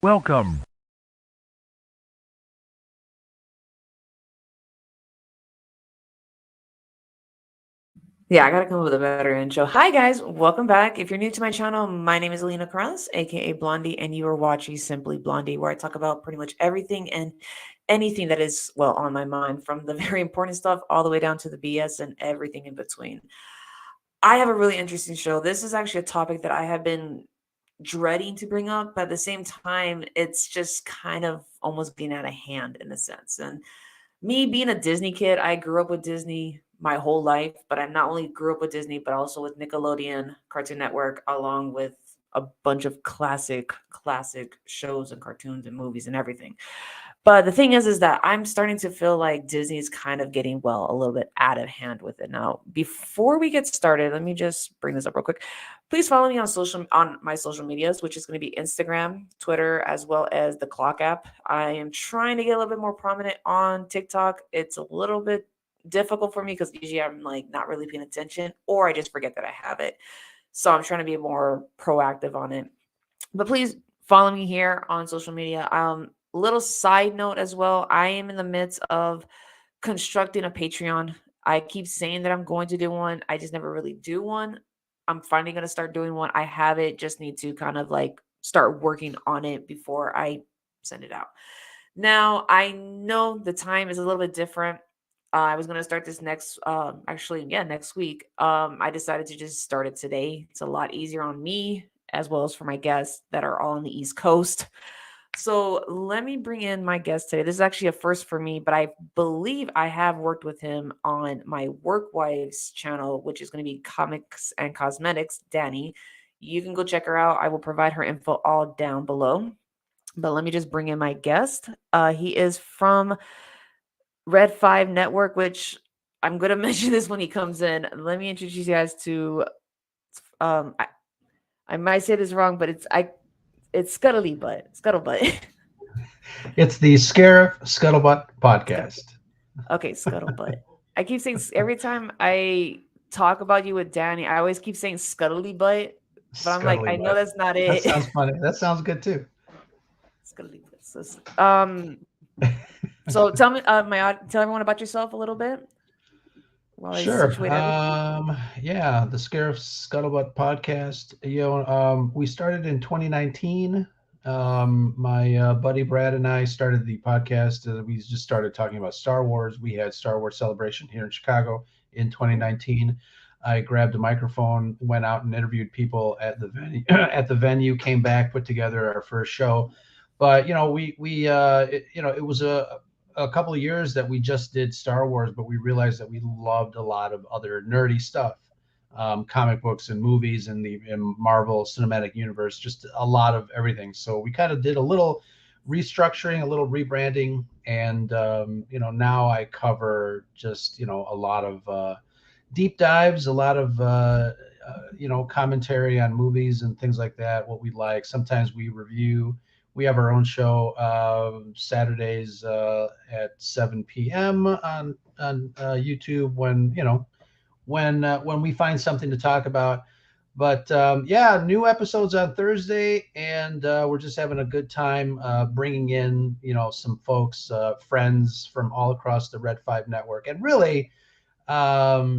Welcome. Yeah, I gotta come up with a better intro. Hi guys, welcome back. If you're new to my channel, my name is Alina Corrales, aka Blondie, and you are watching Simply Blondie, where I talk about pretty much everything and anything that is, well, on my mind, from the very important stuff all the way down to the BS and everything in between. I have a really interesting show. This is actually a topic that I have been dreading to bring up, but at the same time, it's just kind of almost getting out of hand in a sense. And me being a Disney kid, I grew up with Disney my whole life, but I not only grew up with Disney, but also with Nickelodeon, Cartoon Network, along with a bunch of classic shows and cartoons and movies and everything. But the thing is that I'm starting to feel like Disney's kind of getting, well, a little bit out of hand with it now. Before we get started, let me just bring this up real quick. Please follow me on my social medias, which is going to be Instagram, Twitter, as well as the Clock app. I am trying to get a little bit more prominent on TikTok. It's a little bit difficult for me because usually I'm like not really paying attention, or I just forget that I have it. So I'm trying to be more proactive on it. But please follow me here on social media. Little side note as well, I am in the midst of constructing a Patreon. I keep saying that I'm going to do one. I just never really do one. I'm finally going to start doing one. I have it, just need to kind of like start working on it before I send it out. Now, I know the time is a little bit different. I was going to start this next week. I decided to just start it today. It's a lot easier on me as well as for my guests that are all on the East Coast. So let me bring in my guest today. This is actually a first for me, but I believe I have worked with him on my work wife's channel, which is going to be Comics and Cosmetics, Danny. You can go check her out. I will provide her info all down below. But let me just bring in my guest. He is from Red 5 Network, which I'm going to mention this when he comes in. Let me introduce you guys to um I, I might say this wrong, but it's Scuttlebutt. It's the Scarif Scuttlebutt podcast. Okay, Scuttlebutt. I keep saying every time I talk about you with Danny, I always keep saying Scuttly Butt, but I'm like, Scuttly I know butt. that's not That it. sounds funny. That sounds good too. Scuttly Butt. So tell me, tell everyone about yourself a little bit while I Sure. situate everything. Yeah, the Scarif Scuttlebutt podcast. We started in 2019. My buddy Brad and I started the podcast. We just started talking about Star Wars. We had Star Wars Celebration here in Chicago in Okay. 2019. I grabbed a microphone, went out and interviewed people at the venue. At the venue, came back, put together our first show. But it was a couple of years that we just did Star Wars, but we realized that we loved a lot of other nerdy stuff, comic books and movies and the Marvel Cinematic Universe, just a lot of everything. So we kind of did a little restructuring, a little rebranding, and now I cover just a lot of deep dives, a lot of commentary on movies and things like that. What we like. Sometimes we review. We have our own show Saturdays at 7 p.m. on YouTube when we find something to talk about. But yeah, new episodes on Thursday, and we're just having a good time bringing in some folks, friends from all across the Red 5 network, and really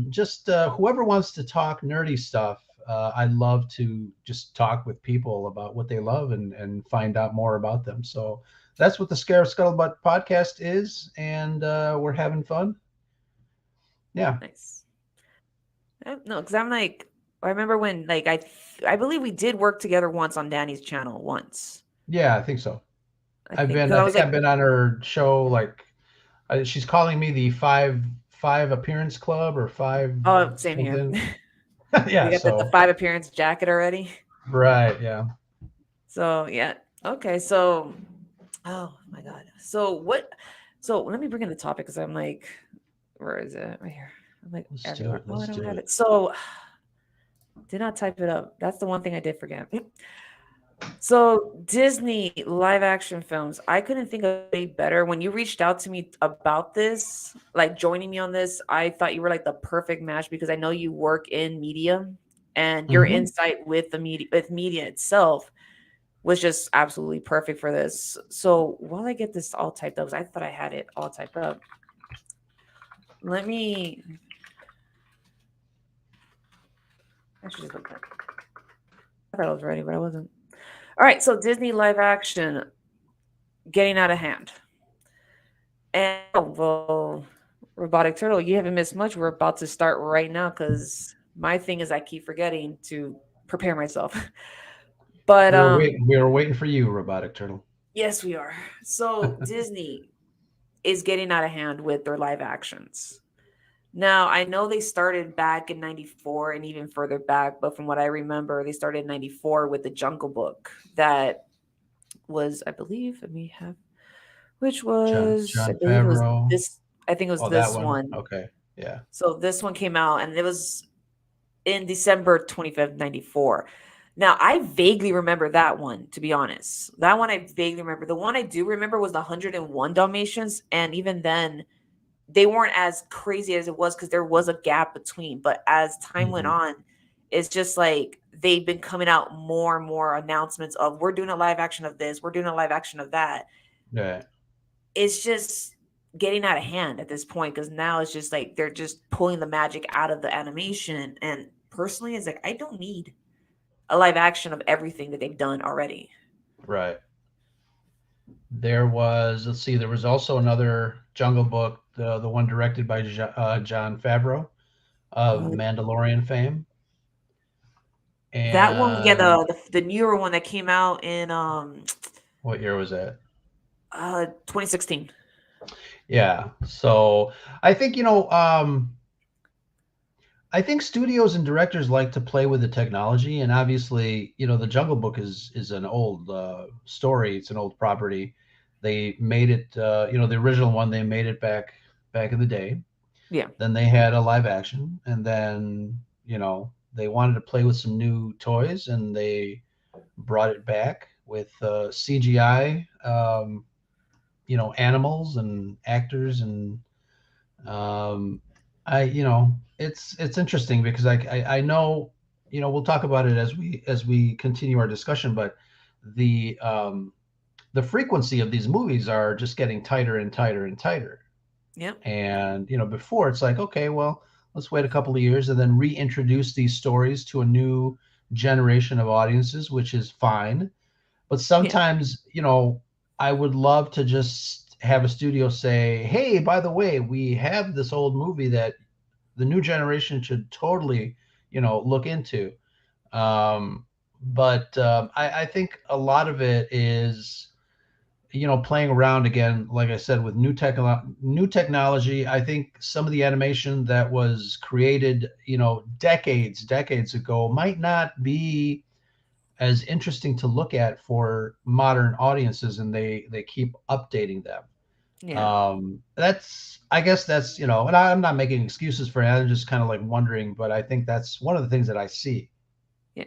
just whoever wants to talk nerdy stuff. I love to just talk with people about what they love and find out more about them. So that's what the Scare Scuttlebutt podcast is, and we're having fun. Yeah, Nice. No, because I'm like, I remember when like I believe we did work together once on Danny's channel once. yeah, I think so. I think because I I was think like, I've been on her show. Like she's calling me the five appearance club or five oh, same here. something. You Yeah, got the so five appearance jacket already. right, yeah. So yeah. Okay. So oh my god. So what? So let me bring in the topic because I'm like, where is it? Right here. I'm like Let's do everywhere. it. Oh, I Let's don't do have it. it. So did not type it up. That's the one thing I did forget. So Disney live action films. I couldn't think of any better. When you reached out to me about this, like joining me on this, I thought you were like the perfect match because I know you work in media. and your Hmm. insight with media itself was just absolutely perfect for this. So while I get this all typed up, 'cause I thought I had it all typed up. Let me I should just look at I thought I was ready, but I wasn't. All right, so Disney live action getting out of hand. And oh, well, Robotic Turtle, you haven't missed much. We're about to start right now because my thing is I keep forgetting to prepare myself. But We were waiting for you, Robotic Turtle. yes, we are. So Disney is getting out of hand with their live actions. Now, I know they started back in 94 and even further back, but from what I remember, they started in 94 with the Jungle Book that was, I believe, let me have, which was, I John believe it was Favreau. this, I think it was Oh, that this one. one. Okay. Yeah. So this one came out and it was in December 25th, 94. Now, I vaguely remember that one, to be honest. That one I vaguely remember. The one I do remember was the 101 Dalmatians. And even then, they weren't as crazy as it was because there was a gap between. But as time went Hmm. on, it's just like they've been coming out more and more announcements of we're doing a live action of this, we're doing a live action of that. Yeah. It's just getting out of hand at this point because now it's just like they're just pulling the magic out of the animation. And personally, it's like I don't need a live action of everything that they've done already. Right. There was, let's see, there was also another Jungle Book, the one directed by John Favreau of Uh, Mandalorian fame. that one, yeah, And the newer one that came out in what year was that? 2016. Yeah. So I think, I think studios and directors like to play with the technology, and obviously, the Jungle Book is an old story. It's an old property. They made it, the original one. They made it back in the day. Yeah, Then they had a live action, and then they wanted to play with some new toys, and they brought it back with CGI, animals and actors, and um, it's interesting because I know, we'll talk about it as we continue our discussion, but the um, the frequency of these movies are just getting tighter and tighter and tighter. yeah, And before it's like, okay, well, let's wait a couple of years and then reintroduce these stories to a new generation of audiences, which is fine. But yeah, sometimes, I would love to just have a studio say, hey, by the way, we have this old movie that the new generation should totally, look into. But I think a lot of it is, playing around again, like I said, with new technology. I think some of the animation that was created, decades ago might not be as interesting to look at for modern audiences, and they keep updating them. yeah, That's I guess that's and I'm not making excuses for it. I'm just kind of like wondering, but I think that's one of the things that I see. yeah.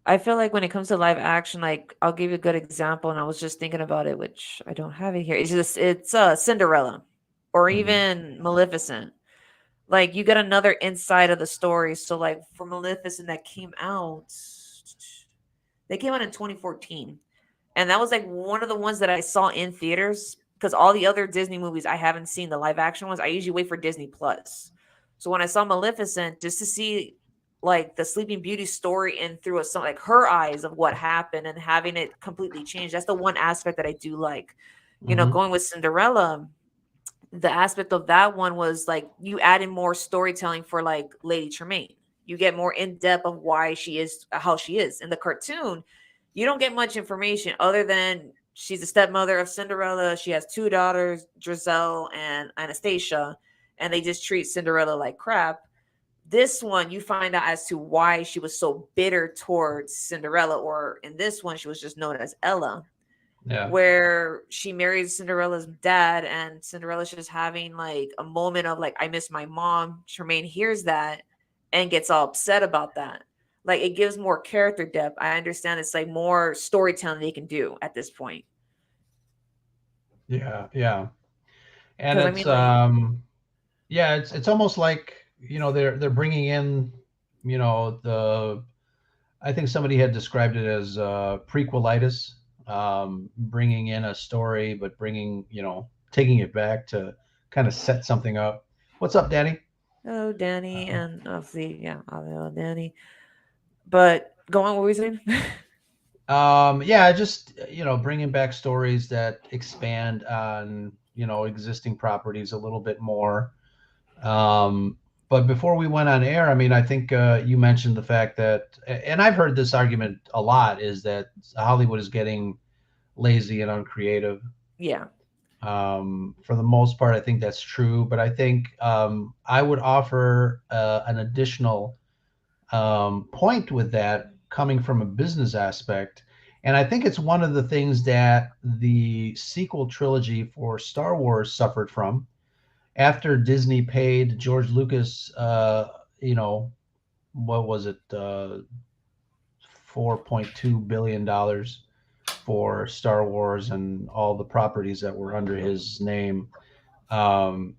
I feel like when it comes to live action, like I'll give you a good example, and I was just thinking about it, which I don't have it here. It's Cinderella, or Hmm. even Maleficent. Like you get another insight of the story. So like for Maleficent that came out, they came out in 2014. And that was like one of the ones that I saw in theaters because all the other Disney movies I haven't seen, the live action ones. I usually wait for Disney Plus. So when I saw Maleficent, just to see like the Sleeping Beauty story and through some like her eyes of what happened and having it completely changed. That's the one aspect that I do like. Hmm. Going with Cinderella, the aspect of that one was like you add in more storytelling for like Lady Tremaine. You get more in depth of why she is how she is. In the cartoon, you don't get much information other than she's the stepmother of Cinderella. She has two daughters, Giselle and Anastasia, and they just treat Cinderella like crap. This one, you find out as to why she was so bitter towards Cinderella, or in this one, she was just known as Ella, Yeah. where she marries Cinderella's dad, and Cinderella's just having like a moment of like, I miss my mom. Tremaine hears that and gets all upset about that. Like it gives more character depth. I understand it's like more storytelling they can do at this point. Yeah. Yeah. And Because I it's mean, like, yeah, it's almost like they're bringing in the I think somebody had described it as prequelitis, bringing in a story, but taking it back to kind of set something up. What's up, Danny? Hello, Danny, and obviously, yeah, hello, Danny. But go on, what were we saying? Yeah, just bringing back stories that expand on existing properties a little bit more. Um, but before we went on air, I mean, I think you mentioned the fact that, and I've heard this argument a lot, is that Hollywood is getting lazy and uncreative. Yeah. For the most part, I think that's true. But I think I would offer an additional point with that coming from a business aspect. And I think it's one of the things that the sequel trilogy for Star Wars suffered from. After Disney paid George Lucas, what was it, $4.2 billion for Star Wars and all the properties that were under his name. Um,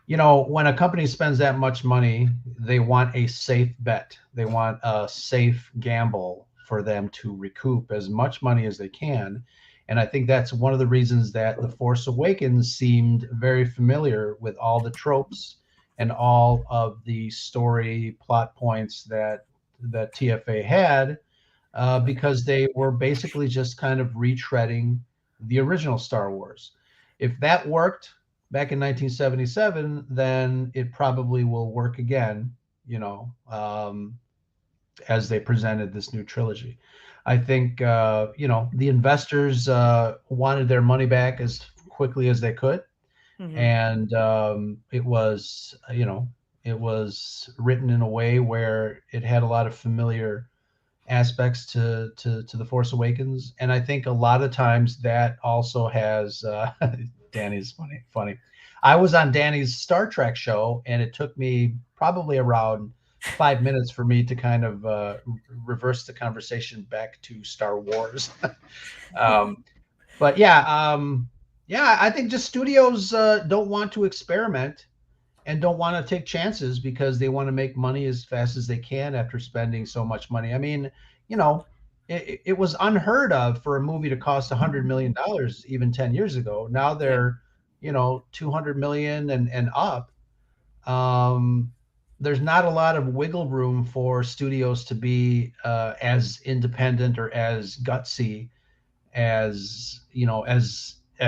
when a company spends that much money, they want a safe bet. They want a safe gamble for them to recoup as much money as they can. And I think that's one of the reasons that The Force Awakens seemed very familiar with all the tropes and all of the story plot points that TFA had, because they were basically just kind of retreading the original Star Wars. If that worked back in 1977, then it probably will work again, as they presented this new trilogy. I think, the investors wanted their money back as quickly as they could. Hmm. And it was written in a way where it had a lot of familiar aspects to the Force Awakens, and I think a lot of times that also has Danny's funny. I was on Danny's Star Trek show, and it took me probably around 5 minutes for me to kind of reverse the conversation back to Star Wars. um, but yeah, I think just studios don't want to experiment and don't want to take chances because they want to make money as fast as they can after spending so much money. I mean, you know, it was unheard of for a movie to cost $100 million even 10 years ago. Now Yeah. they're, 200 million and up. Um, there's not a lot of wiggle room for studios to be as independent or as gutsy as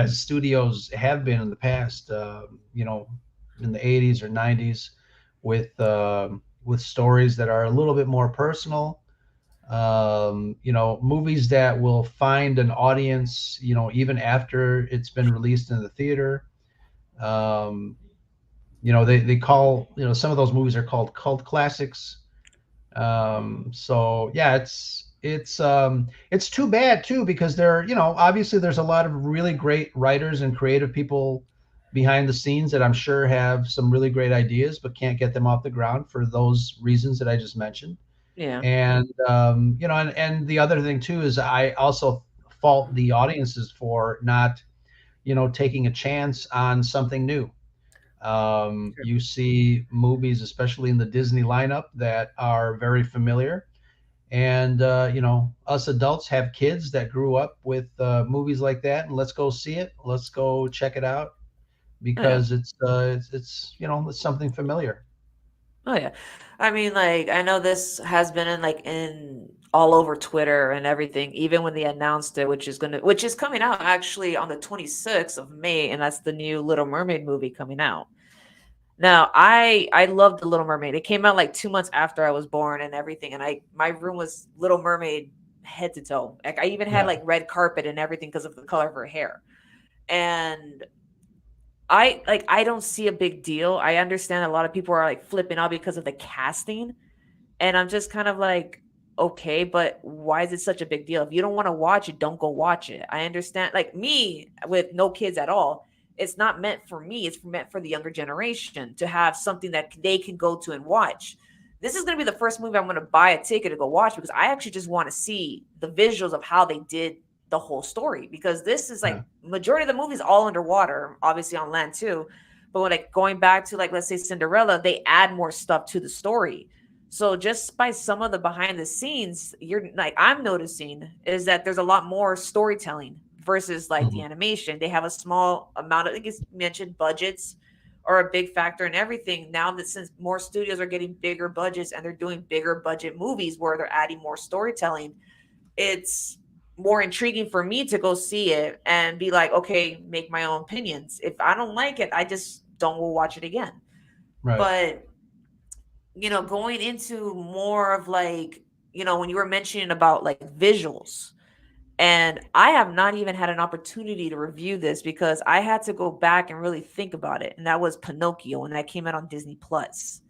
studios have been in the past, in the 80s or 90s, with stories that are a little bit more personal, movies that will find an audience, even after it's been released in the theater. um, they call, some of those movies are called cult classics. So yeah, it's too bad too, because obviously there's a lot of really great writers and creative people behind the scenes that I'm sure have some really great ideas, but can't get them off the ground for those reasons that I just mentioned. Yeah. And and the other thing too is I also fault the audiences for not, taking a chance on something new. Sure. You see movies, especially in the Disney lineup, that are very familiar. And, us adults have kids that grew up with movies like that. And let's go see it. Let's go check it out Oh yeah. because it's something familiar. Oh yeah. I mean, like, I know this has been in all over Twitter and everything, even when they announced it, which is coming out actually on the 26th of May, and that's the new Little Mermaid movie coming out. Now, I love the Little Mermaid. It came out like 2 months after I was born and everything, and I my room was Little Mermaid head to toe. Like I even had Yeah. like red carpet and everything because of the color of her hair. And I don't see a big deal. I understand a lot of people are like flipping out because of the casting, and I'm just kind of like, okay, but why is it such a big deal? If you don't want to watch it, don't go watch it. I understand. Like me with no kids at all, it's not meant for me. It's meant for the younger generation to have something that they can go to and watch. This is going to be the first movie I'm going to buy a ticket to go watch because I actually just want to see the visuals of how they did the whole story, because this is Yeah. like majority of the movies all underwater, obviously on land too. But when like going back to like let's say Cinderella, they add more stuff to the story. So just by some of the behind the scenes, you're like I'm noticing is that there's a lot more storytelling versus like the Mhm. animation. They have a small amount of, I think it's mentioned budgets are a big factor in everything. Now that since more studios are getting bigger budgets and they're doing bigger budget movies where they're adding more storytelling, it's more intriguing for me to go see it and be like, okay, make my own opinions. If I don't like it, I just don't will watch it again. Right. But going into more of like, when you were mentioning about like visuals, and I have not even had an opportunity to review this because I had to go back and really think about it. And that was Pinocchio, and that came out on Disney Plus.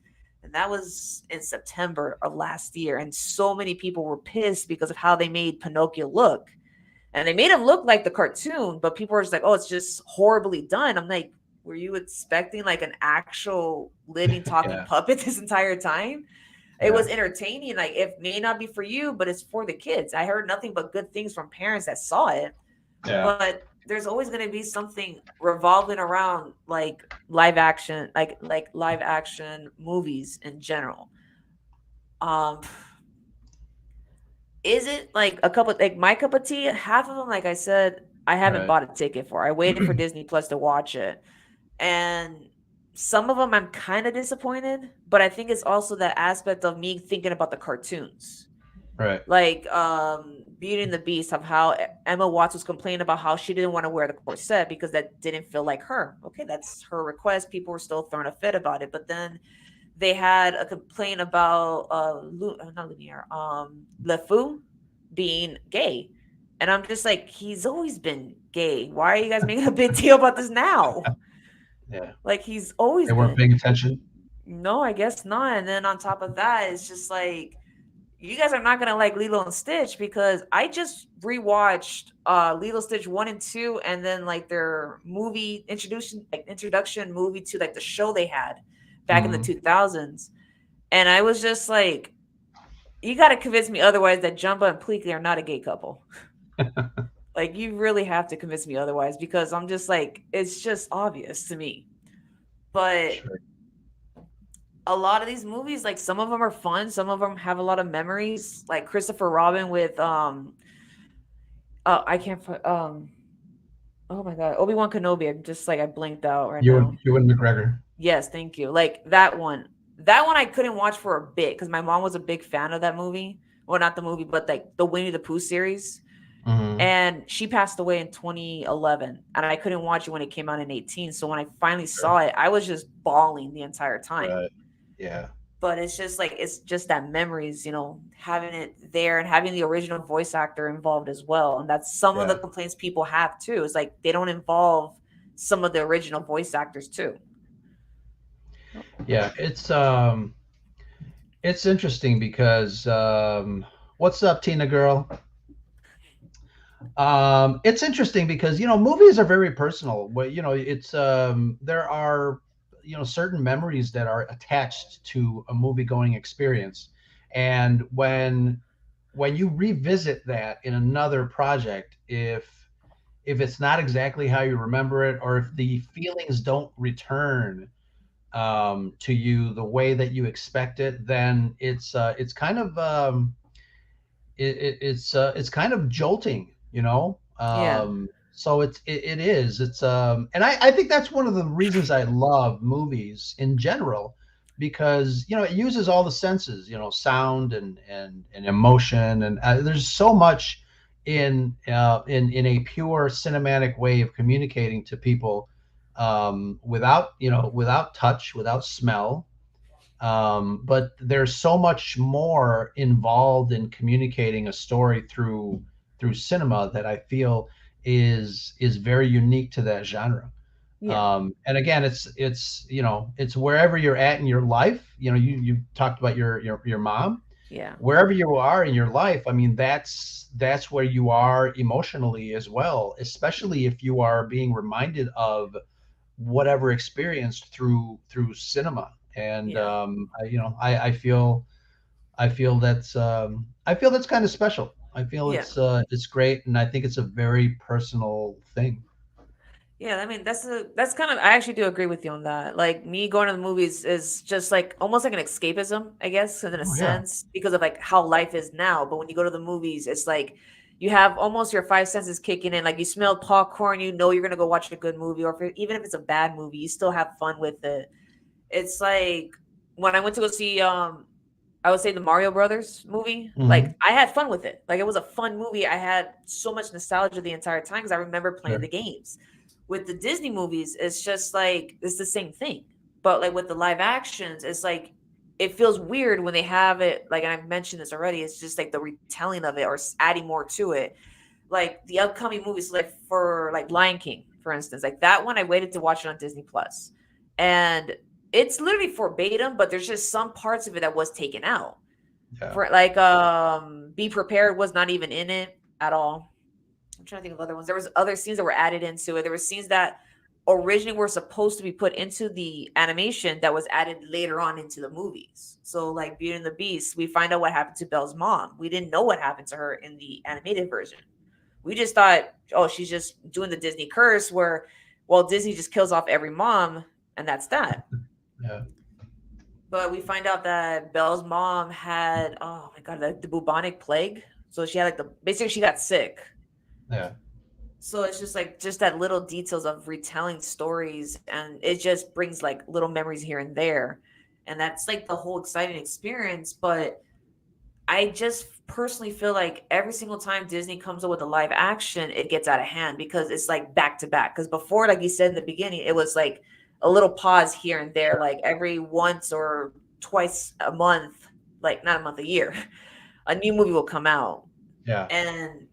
And that was in September of last year. And so many people were pissed because of how they made Pinocchio look. And they made him look like the cartoon, but people were just like, oh, it's just horribly done. I'm like, were you expecting like an actual living talking Yeah. puppet this entire time? It Yeah. was entertaining. Like it may not be for you, but it's for the kids. I heard nothing but good things from parents that saw it. Yeah. But there's always going to be something revolving around like live action, like live action movies in general. Um, is it like a couple like my cup of tea? Half of them, like I said, I haven't Right. bought a ticket for. I waited for Disney Plus to watch it, and some of them I'm kind of disappointed. But I think it's also that aspect of me thinking about the cartoons, Right. like Beauty and the Beast, of how Emma Watts was complaining about how she didn't want to wear the corset because that didn't feel like her. Okay, that's her request. People were still throwing a fit about it, but then they had a complaint about not Lumiere, LeFou being gay. And I'm just like, he's always been gay. Why are you guys making a big deal about this now? Yeah. Like he's always They weren't been. paying attention. No, I guess not. And then on top of that, it's just like you guys are not gonna like Lilo and Stitch because I just rewatched Lilo Stitch 1 and 2, and then like their movie introduction movie to like the show they had back in the Mhm. 2000s. And I was just like, you got to convince me otherwise that Jumba and Pleakley are not a gay couple. Like, you really have to convince me otherwise because I'm just like, it's just obvious to me. But Sure. a lot of these movies, like some of them are fun, some of them have a lot of memories. Like Christopher Robin with I can't oh my god, Obi-Wan Kenobi. I'm just like I blinked out right You and now. McGregor. Yes, thank you. Like that one. That one I couldn't watch for a bit because my mom was a big fan of that movie. Well, not the movie, but like the Winnie the Pooh series. Mhm. And she passed away in 2011, and I couldn't watch it when it came out in 18. So when I finally Sure. saw it, I was just bawling the entire time. Right. Yeah. But it's just like it's just that memories, having it there and having the original voice actor involved as well. And that's some of Yeah. the complaints people have too. It's like they don't involve some of the original voice actors too. Yeah. It's interesting because what's up, Tina girl? It's interesting because movies are very personal. Well, it's there are certain memories that are attached to a movie going experience, and when you revisit that in another project, if it's not exactly how you remember it, or if the feelings don't return to you the way that you expect it, then it's kind of it's kind of jolting, Yeah. so it is. And I think that's one of the reasons I love movies in general, because it uses all the senses, sound and emotion, and there's so much in a pure cinematic way of communicating to people, without without touch, without smell, but there's so much more involved in communicating a story through cinema that I feel is very unique to that genre. Yeah. And again, it's wherever you're at in your life. You talked about your mom. Yeah. Wherever you are in your life, I mean, that's where you are emotionally as well, especially if you are being reminded of whatever experienced through cinema. And Yeah. I feel that's kind of special. I feel Yeah. it's great, and I think it's a very personal thing. Yeah, I mean that's kind of I actually do agree with you on that. Like me going to the movies is just like almost like an escapism, I guess, in a Oh yeah, sense, because of like how life is now. But when you go to the movies, it's like you have almost your five senses kicking in. Like you smell popcorn, you know you're gonna go watch a good movie, or even if it's a bad movie, you still have fun with it. It's like when I went to go see I would say the Mario Brothers movie. Like hmm, I had fun with it. Like it was a fun movie. I had so much nostalgia the entire time because I remember playing the sure, games. With the Disney movies, it's just like it's the same thing. But like with the live actions, it's like it feels weird when they have it like and I've mentioned this already, it's just like the retelling of it or adding more to it. Like the upcoming movies like for like Lion King, for instance. Like that one I waited to watch it on Disney Plus. And it's literally verbatim, but there's just some parts of it that was taken out. yeah, For like Be Prepared was not even in it at all. I'm trying to think of other ones. There was other scenes that were added into it. There were scenes that originally were supposed to be put into the animation that was added later on into the movies. So like Beauty and the Beast, we find out what happened to Belle's mom. We didn't know what happened to her in the animated version. We just thought, oh, she's just doing the Disney curse where, well, Disney just kills off every mom and that's that. yeah, But we find out that Belle's mom had, oh my God, the bubonic plague. So she had like basically she got sick. yeah, So it's just like just that little details of retelling stories and it just brings like little memories here and there. And that's like the whole exciting experience. But I just personally feel like every single time Disney comes up with a live action, it gets out of hand because it's like back to back. Because before, like you said in the beginning, it was like a little pause here and there, sure, like every once or twice a month, like not a month, a year, a new movie will come out. yeah. And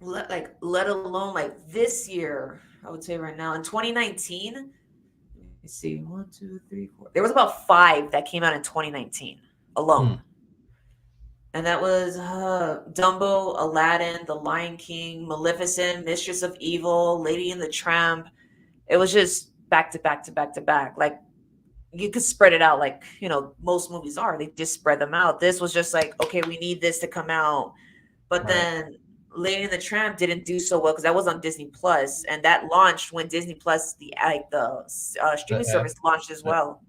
let alone like this year, I would say right now in 2019, let me see, one, two, three, four. There was about five that came out in 2019 Hmm. alone. And that was Dumbo, Aladdin, The Lion King, Maleficent, Mistress of Evil, Lady and the Tramp. It was just back to back to back to back. Like you could spread it out, like most movies are. They just spread them out. This was just like, okay, we need this to come out, but Right. then Lady and the Tramp didn't do so well because that was on Disney Plus, and that launched when Disney Plus, the streaming The app. service, launched as The, well.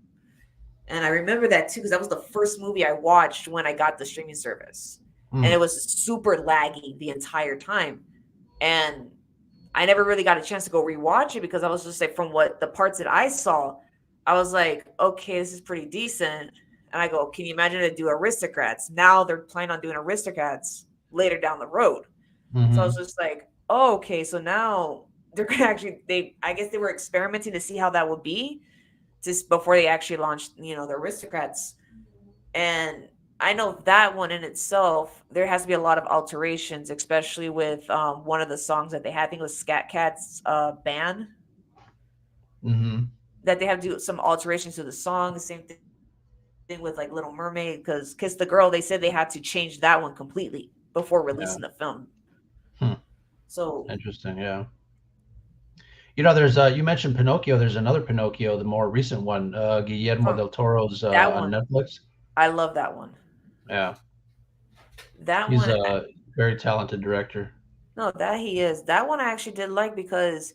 And I remember that too because that was the first movie I watched when I got the streaming service. And hmm, it was super laggy the entire time. And I never really got a chance to go rewatch it because I was just like, from what the parts that I saw, I was like, okay, this is pretty decent. And I go, can you imagine to do Aristocrats? Now they're planning on doing Aristocrats later down the road. So I was hmm, just like, oh, okay, so now they're gonna actually I guess they were experimenting to see how that would be just before they actually launched, the Aristocrats. And I know that one in itself, there has to be a lot of alterations, especially with one of the songs that they had. I think it was Scat Cat's band hmm, that they have to do some alterations to the song. The same thing with like Little Mermaid, because Kiss the Girl, they said they had to change that one completely before releasing the film. yeah. Hmm. So Interesting. Yeah. There's you mentioned Pinocchio. There's another Pinocchio, the more recent one, Guillermo from del Toro's that on one, Netflix. I love that one. Yeah, That he's one, a very talented director. no, that he is. That one I actually did like because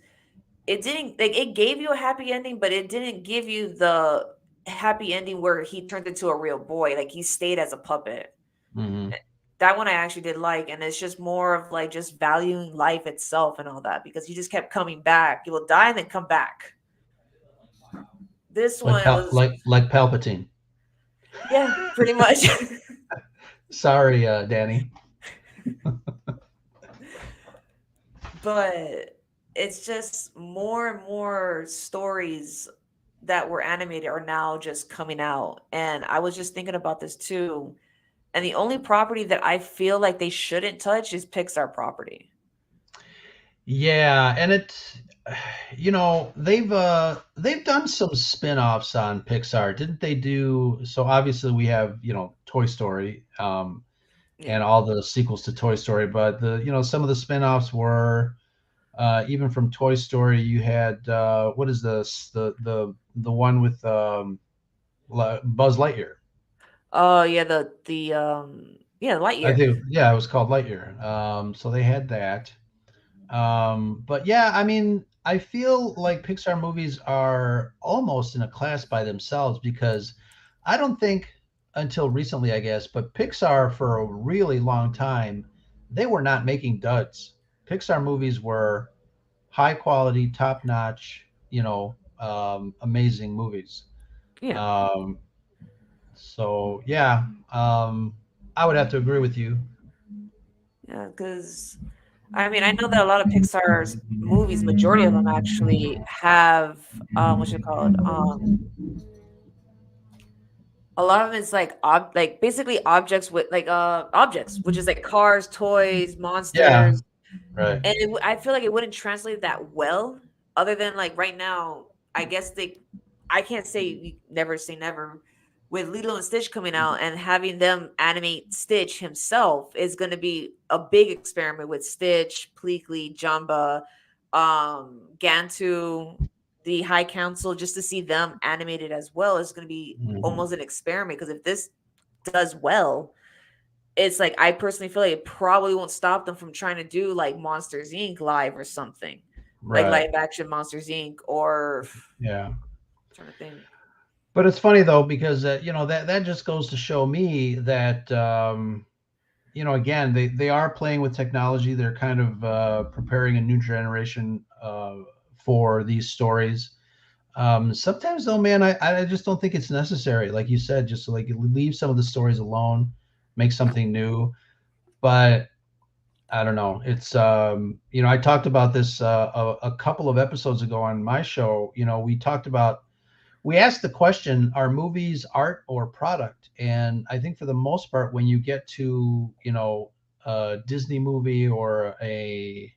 it didn't like it gave you a happy ending, but it didn't give you the happy ending where he turned into a real boy. Like he stayed as a puppet. Hmm. Eh, That one I actually did like, and it's just more of like just valuing life itself and all that because he just kept coming back. He will die and then come back. This one was, Like Palpatine. yeah, pretty much. Sorry, Danny. But it's just more and more stories that were animated are now just coming out. And I was just thinking about this too. And the only property that I feel like they shouldn't touch is Pixar property. Yeah, and they've done some spin-offs on Pixar, didn't they do? So obviously we have, Toy Story, Yeah. and all the sequels to Toy Story, but some of the spin-offs were even from Toy Story. You had what is this the one with Buzz Lightyear. Oh yeah, the yeah, I Lightyear. think, yeah, it was called Lightyear. So they had that. But yeah, I mean, I feel like Pixar movies are almost in a class by themselves because I don't think until recently, I guess, but Pixar for a really long time, they were not making duds. Pixar movies were high quality, top notch, amazing movies. Yeah. Um, so yeah, I would have to agree with you. Yeah, because I mean, I know that a lot of Pixar's movies, majority of them actually have what's it called? A lot of them is like like basically objects with like objects, which is like cars, toys, Yeah, monsters. right. And I feel like it wouldn't translate that well, other than like right now. I guess I can't say you never say never. With Lilo and Stitch coming out and having them animate Stitch himself is going to be a big experiment with Stitch, Pleakley, Jumba, Gantu, the High Council, just to see them animated as well is going to be Hmm. almost an experiment. Because if this does well, it's like I personally feel like it probably won't stop them from trying to do like Monsters Inc. live or something, like Right. live action Monsters Inc. or Yeah. trying to think. But it's funny though because that just goes to show me that again they are playing with technology. They're kind of preparing a new generation for these stories. Sometimes though, man, I just don't think it's necessary. Like you said, just to, like leave some of the stories alone, make something new. But I don't know. It's I talked about this a couple of episodes ago on my show. We asked the question, are movies art or product? And I think for the most part, when you get to, a Disney movie or a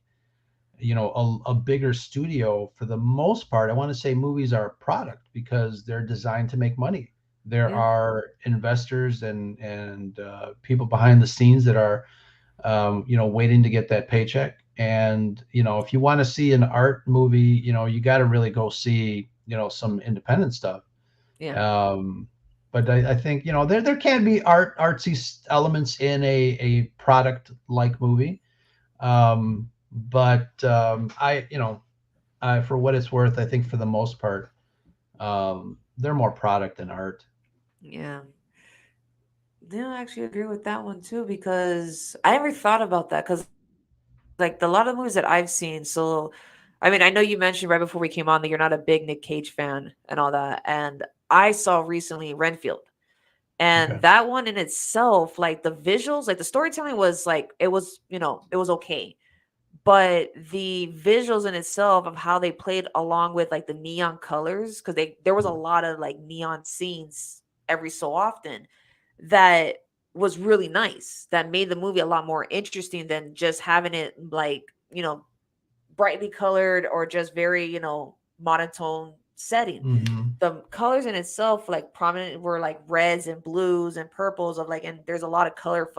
bigger studio, for the most part, I want to say movies are a product because they're designed to make money. There Yeah, are investors and people behind the scenes that are, waiting to get that paycheck. And, if you want to see an art movie, you got to really go see, some independent stuff. yeah, Um, but I think there can be artsy elements in a product like movie. But for what it's worth, I think for the most part, they're more product than art. yeah. Yeah, I actually agree with that one too because I never thought about that because like a lot of movies that I've seen. So, I mean, I know you mentioned right before we came on that you're not a big Nick Cage fan and all that, and I saw recently Renfield. And Okay. that one in itself, like the visuals, like the storytelling was like it was, it was okay. But the visuals in itself of how they played along with like the neon colors, because there was a lot of like neon scenes every so often that was really nice. That made the movie a lot more interesting than just having it like, brightly colored or just very, monotone setting. Hmm. The colors in itself like prominent were like reds and blues and purples of like, and there's a lot of color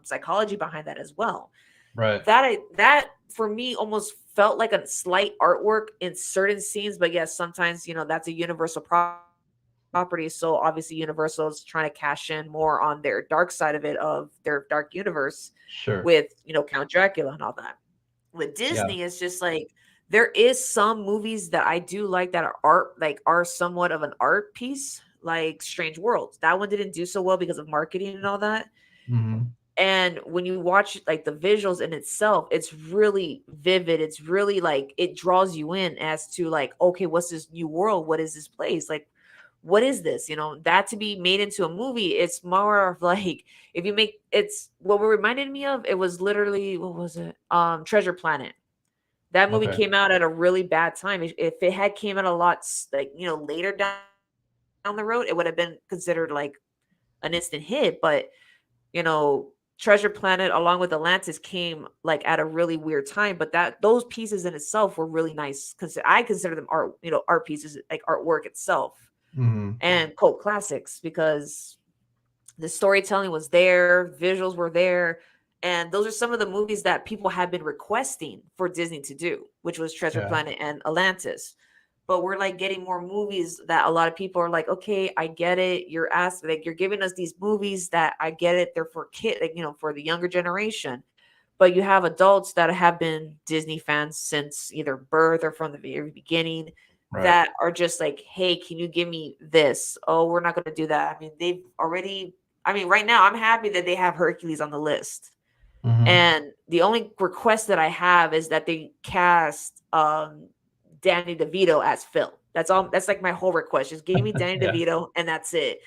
psychology behind that as well. Right. That for me almost felt like a slight artwork in certain scenes, but yes, sometimes that's a Universal property, so obviously Universal is trying to cash in more on their dark side of it, of their dark universe, with Sure. Count Dracula and all that. With Disney, Yeah. it's just like there is some movies that I do like that are art, like are somewhat of an art piece, like Strange Worlds. That one didn't do so well because of marketing and all that. Hmm. And when you watch like the visuals in itself, it's really vivid. It's really like it draws you in as to like, okay, what's this new world? What is this place? Like, what is this? That to be made into a movie, it's more of like if you make it's what it reminded me of, it was literally what was it? Treasure Planet. That movie Okay. came out at a really bad time. If it had came out a lot like, later down the road, it would have been considered like an instant hit. But Treasure Planet along with Atlantis came like at a really weird time, but that those pieces in itself were really nice because I consider them art, art pieces, like artwork itself Hmm. and cult classics because the storytelling was there, visuals were there, and those are some of the movies that people have been requesting for Disney to do, which was Treasure Yeah. Planet and Atlantis. But we're like getting more movies that a lot of people are like, okay, I get it. You're asking, like, you're giving us these movies that I get it. They're for kid, like, for the younger generation. But you have adults that have been Disney fans since either birth or from the very beginning Right. that are just like, hey, can you give me this? Oh, we're not going to do that. I mean, they've already, I mean, right now I'm happy that they have Hercules on the list. Hmm. And the only request that I have is that they cast Danny DeVito as Phil. That's all. That's like my whole request. Just give me Danny Yeah. DeVito, and that's it.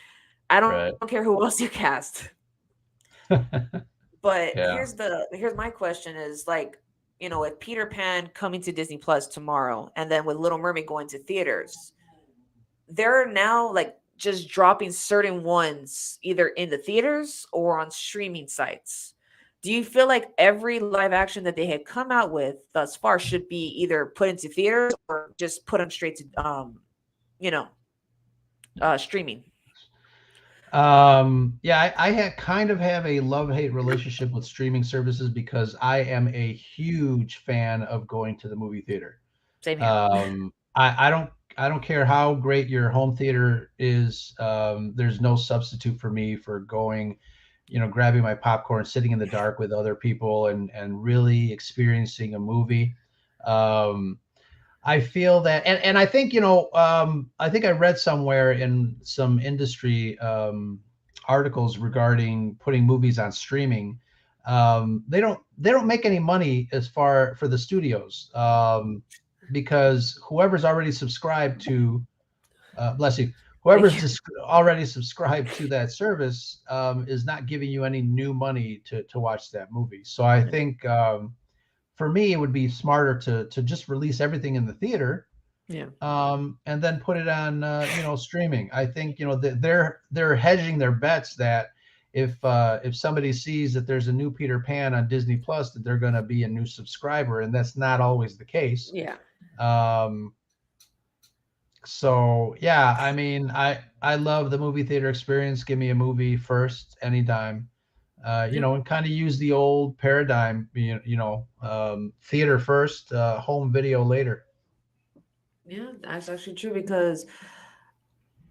I don't care Right. who else you cast. But Yeah. here's my question is like, with Peter Pan coming to Disney Plus tomorrow, and then with Little Mermaid going to theaters, they're now like just dropping certain ones either in the theaters or on streaming sites. Do you feel like every live action that they had come out with thus far should be either put into theaters or just put them straight to you know, streaming? Yeah, I kind of have a love-hate relationship with streaming services because I am a huge fan of going to the movie theater. Same here. I don't care how great your home theater is. There's no substitute for me for going, grabbing my popcorn, sitting in the dark with other people, and really experiencing a movie. Um, I feel that, and I think, I think I read somewhere in some industry articles regarding putting movies on streaming. They don't make any money as far for the studios, because whoever's already subscribed to, bless you, Thank whoever's you. already subscribed to that service, is not giving you any new money to watch that movie. So I Yeah. think, for me, it would be smarter to just release everything in the theater, Yeah. and then put it on, streaming. I think, they're hedging their bets that if somebody sees that there's a new Peter Pan on Disney Plus, that they're going to be a new subscriber, and that's not always the case. Yeah. Um, so yeah, I mean, I love the movie theater experience. Give me a movie first, anytime. And kind of use the old paradigm, theater first, home video later. Yeah, that's actually true because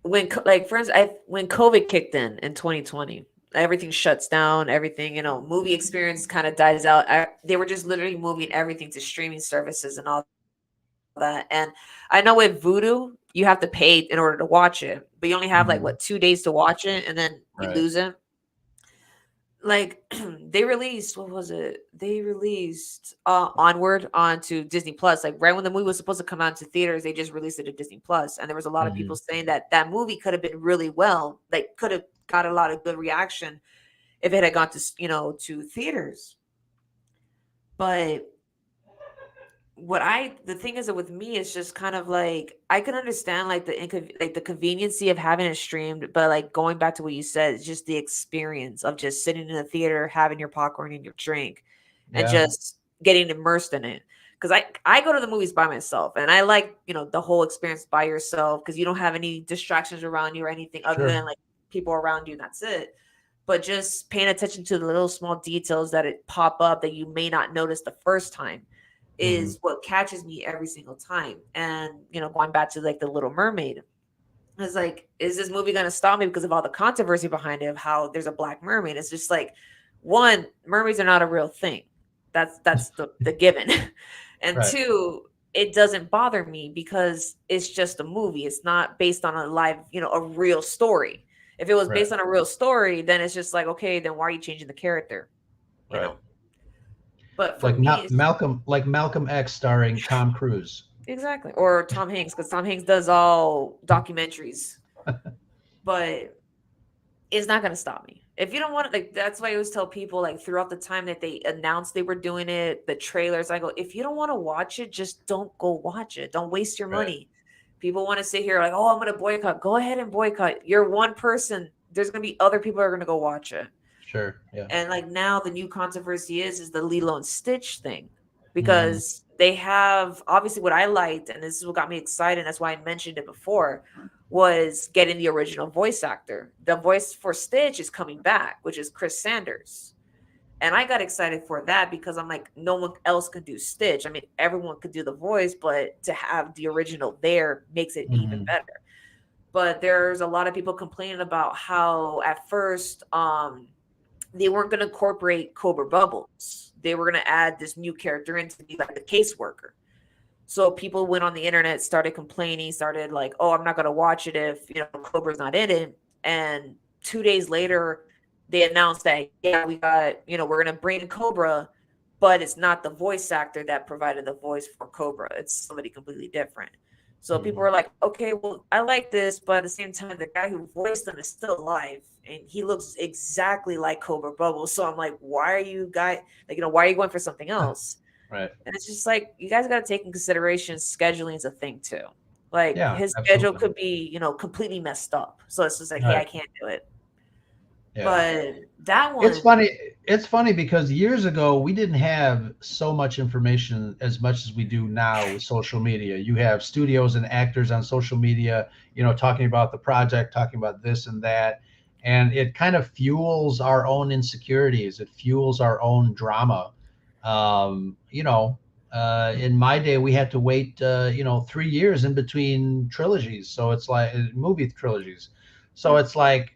like for instance, when COVID kicked in 2020, everything shuts down, everything, movie experience kind of dies out. They were just literally moving everything to streaming services and all that. And I know with Voodoo, you have to pay in order to watch it, but you only have like what, Hmm. 2 days to watch it and then you lose it. Right. Like they released, what was it? They released Onward onto Disney Plus. Like right when the movie was supposed to come out into theaters, they just released it to Disney Plus. And there was a lot of people Hmm. saying that that movie could have been really well, like could have got a lot of good reaction if it had gone to, to theaters. But the thing is that with me it's just kind of like I can understand like like the conveniency of having it streamed, but like going back to what you said, it's just the experience of just sitting in a theater, having your popcorn and your drink, and Yeah. just getting immersed in it. Because I go to the movies by myself, and I like the whole experience by yourself because you don't have any distractions around you or anything other Sure. than like people around you, and that's it. But just paying attention to the little small details that it pop up that you may not notice the first time Hmm. is what catches me every single time. And going back to like the Little Mermaid, it's like, is this movie going to stop me because of all the controversy behind it of how there's a black mermaid? It's just like, one, mermaids are not a real thing. That's the given. And Right. two, it doesn't bother me because it's just a movie. It's not based on a live, a real story. If it was Right. based on a real story, then it's just like, okay, then why are you changing the character? You Right. know. But for me, it's Malcolm X starring Tom Cruise. exactly. Or Tom Hanks, because Tom Hanks does all documentaries. But it's not gonna stop me. If you don't want it, like that's why I always tell people like throughout the time that they announced they were doing it, the trailers, I go, if you don't want to watch it, just don't go watch it. Don't waste your Right. money. People want to sit here like, oh, I'm gonna boycott. Go ahead and boycott. You're one person. There's gonna be other people that are gonna go watch it. Sure. Yeah. And like now the new controversy is the Lilo and Stitch thing. Hmm. Because they have obviously what I liked, and this is what got me excited, and that's why I mentioned it before, was getting the original voice actor. The voice for Stitch is coming back, which is Chris Sanders. And I got excited for that because I'm like, no one else can do Stitch. I mean, everyone could do the voice, but to have the original there makes it even Hmm. better. But there's a lot of people complaining about how at first they weren't going to incorporate Cobra Bubbles. They were going to add this new character in to be like the caseworker. So people went on the internet, started complaining, started like, "Oh, I'm not gonna watch it if Cobra's not in it." And 2 days later, they announced that yeah, we got we're gonna bring in Cobra, but it's not the voice actor that provided the voice for Cobra. It's somebody completely different. So people Mhm. were like, "Okay, well, I like this, but at the same time, the guy who voiced him is still alive, and he looks exactly like Cobra Bubble." So I'm like, "Why are you guys like why are you going for something else?" Right. And it's just like you guys got to take in consideration scheduling is a thing too. Like Yeah, his schedule absolutely. could be, completely messed up. So it's just like, hey, I Right. can't do it. Yeah. But that It's one, funny. It's funny because years ago we didn't have so much information as much as we do now with social media. You have studios and actors on social media, talking about the project, talking about this and that, and it kind of fuels our own insecurities. It fuels our own drama. Um, you know, in my day, we had to wait, 3 years in between trilogies. So it's like movie trilogies. So yeah, it's like,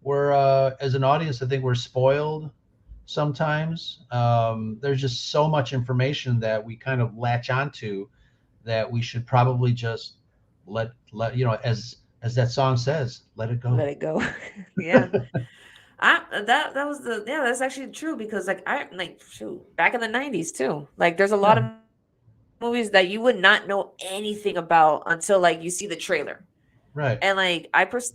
we're as an audience, I think we're spoiled sometimes. There's just so much information that we kind of latch onto that we should probably just let as that song says, let it go. let it go. Yeah. That was the yeah, that's actually true because like I like shoot, back in the 90s too. Like there's a lot Yeah, of movies that you would not know anything about until like you see the trailer. And right. like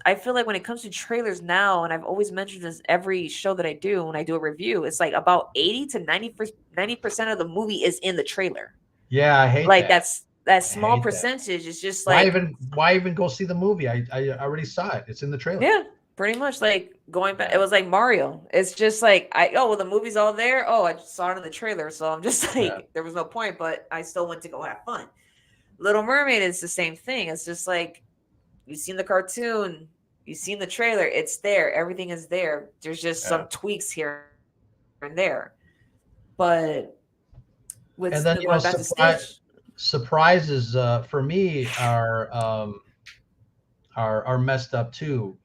I feel like when it comes to trailers now, and I've always mentioned this every show that I do when I do a review, it's like about 80 to 90% of the movie is in the trailer. Yeah, I hate Like that. that I small hate that. percentage is just Why like even why even go see the movie? I already saw it. It's in the trailer. yeah, pretty much like going back. It Yeah, was like Mario. It's just like well the movie's all there. Oh, I just saw it in the trailer, so I'm just yeah, like there was no point, but I still went to go have fun. Little Mermaid is the same thing. It's just like you've seen the cartoon, you've seen the trailer, it's there, everything is there. There's just yeah. some tweaks here and there. But with And going then back to Stitch, surprises for me are messed up too.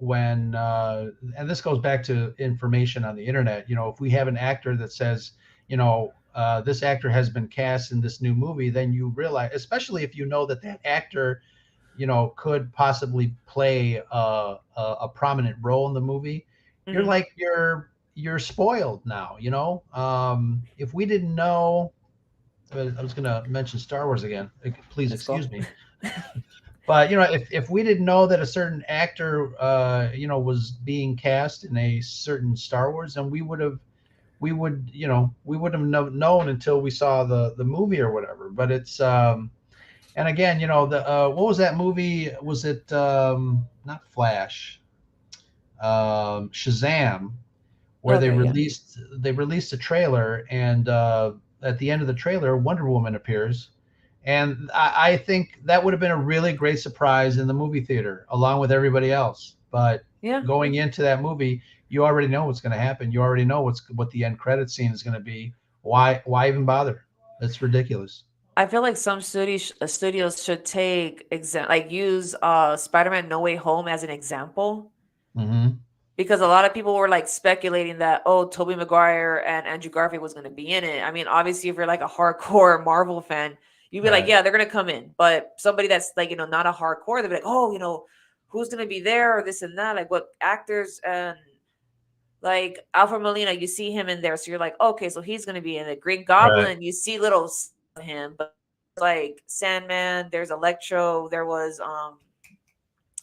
When and this goes back to information on the internet. If we have an actor that says, this actor has been cast in this new movie, then you realize, especially if you know that actor, could possibly play a prominent role in the movie. You're mhm, like you're spoiled now. If we didn't know, I was going to mention Star Wars again. Please let's go. excuse me. But if we didn't know that a certain actor, was being cast in a certain Star Wars, then we would have known until we saw the movie or whatever. But it's and again, the what was that movie? Was it not Flash? Shazam, where Okay, yeah. they released a trailer, and at the end of the trailer, Wonder Woman appears, and I think that would have been a really great surprise in the movie theater, along with everybody else. But Yeah. going into that movie, you already know what's going to happen. You already know what the end credit scene is going to be. Why even bother? It's ridiculous. I feel like some studios should take like use Spider-Man No Way Home as an example Hmm. because a lot of people were like speculating that Tobey Maguire and Andrew Garfield was going to be in it. I mean, obviously if you're like a hardcore Marvel fan, you'd be like, Right. yeah, they're going to come in. But somebody that's like, not a hardcore, they'd be like, "Oh, who's going to be there or this and that, like what actors." And like Alfred Molina, you see him in there, so you're like, "Okay, so he's going to be in it." Green Right. Goblin, you see little of him, but like Sandman, there's Electro, there was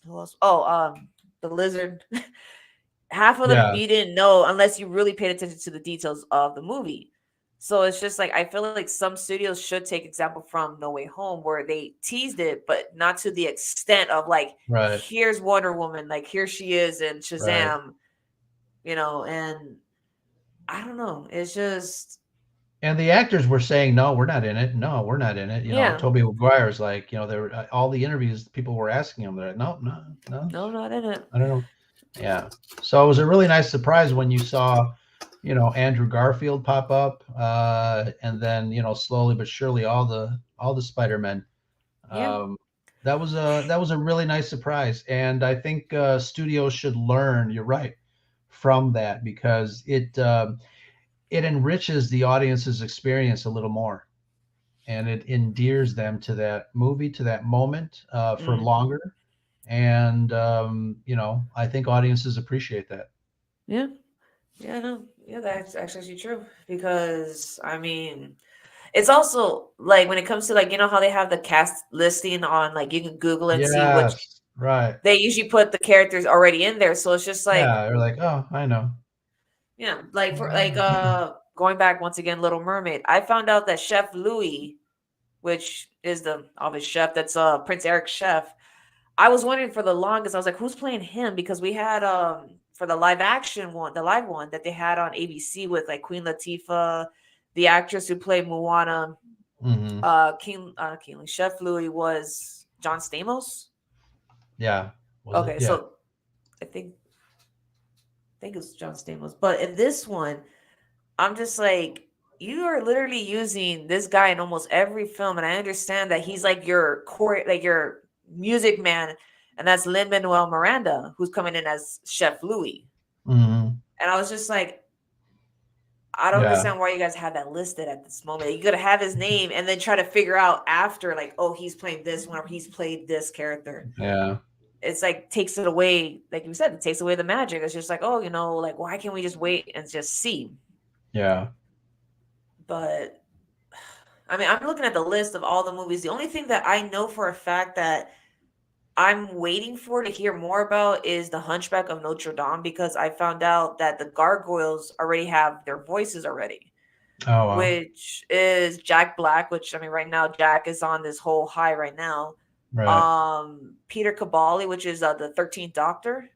who else? Oh, the Lizard. Half of them Yeah. you didn't know unless you really paid attention to the details of the movie. So it's just like I feel like some studios should take example from No Way Home where they teased it, but not to the extent of like, Right. here's Wonder Woman, like here she is in Right. Shazam, and I don't know. It's just And the actors were saying, "No, we're not in it. No, we're not in it." yeah. Tobey Maguire's like, there were all the interviews people were asking him. They're like, "No, no, no, No, not in it. I don't know." Yeah. So it was a really nice surprise when you saw, Andrew Garfield pop up, and then slowly but surely all the Spider-Men. Yeah. Um, that was a really nice surprise, and I think studios should learn. You're right from that because it enriches the audience's experience a little more, and it endears them to that movie, to that moment, for Mm, longer. And I think audiences appreciate that. yeah. Yeah, no. Yeah, that's actually true. Because I mean, it's also like when it comes to like how they have the cast listing on like you can Google and see which Yes, right. they usually put the characters already in there. So it's just like Yeah, you're like, oh, I know. like for like going back once again, Little Mermaid. I found out that Chef Louis, which is the obvious chef, that's Prince Eric's chef. I was wondering for the longest. I was like, who's playing him? Because we had for the live action one, the live one that they had on ABC with like Queen Latifah, the actress who played Moana, Hmm. King Chef Louis was John Stamos. Yeah. Was it? Okay, Yeah. so I think it was John Stamos. But in this one, I'm just like, you are literally using this guy in almost every film, and I understand that he's like your core, like your music man, and that's Lin Manuel Miranda, who's coming in as Chef Louis. Hmm. And I was just like, I don't Yeah. understand why you guys have that listed at this moment. You gotta have his name and then try to figure out after, like, oh, he's playing this one or he's played this character. Yeah. It's like takes it away, like you said, it takes away the magic. It's just like, oh, like why can't we just wait and just see? Yeah. But I mean, I'm looking at the list of all the movies. The only thing that I know for a fact that I'm waiting for to hear more about is The Hunchback of Notre Dame because I found out that the gargoyles already have their voices already, Oh wow. which is Jack Black, which I mean right now Jack is on this whole high right now. Right. Peter Cabali, which is the 13th Doctor,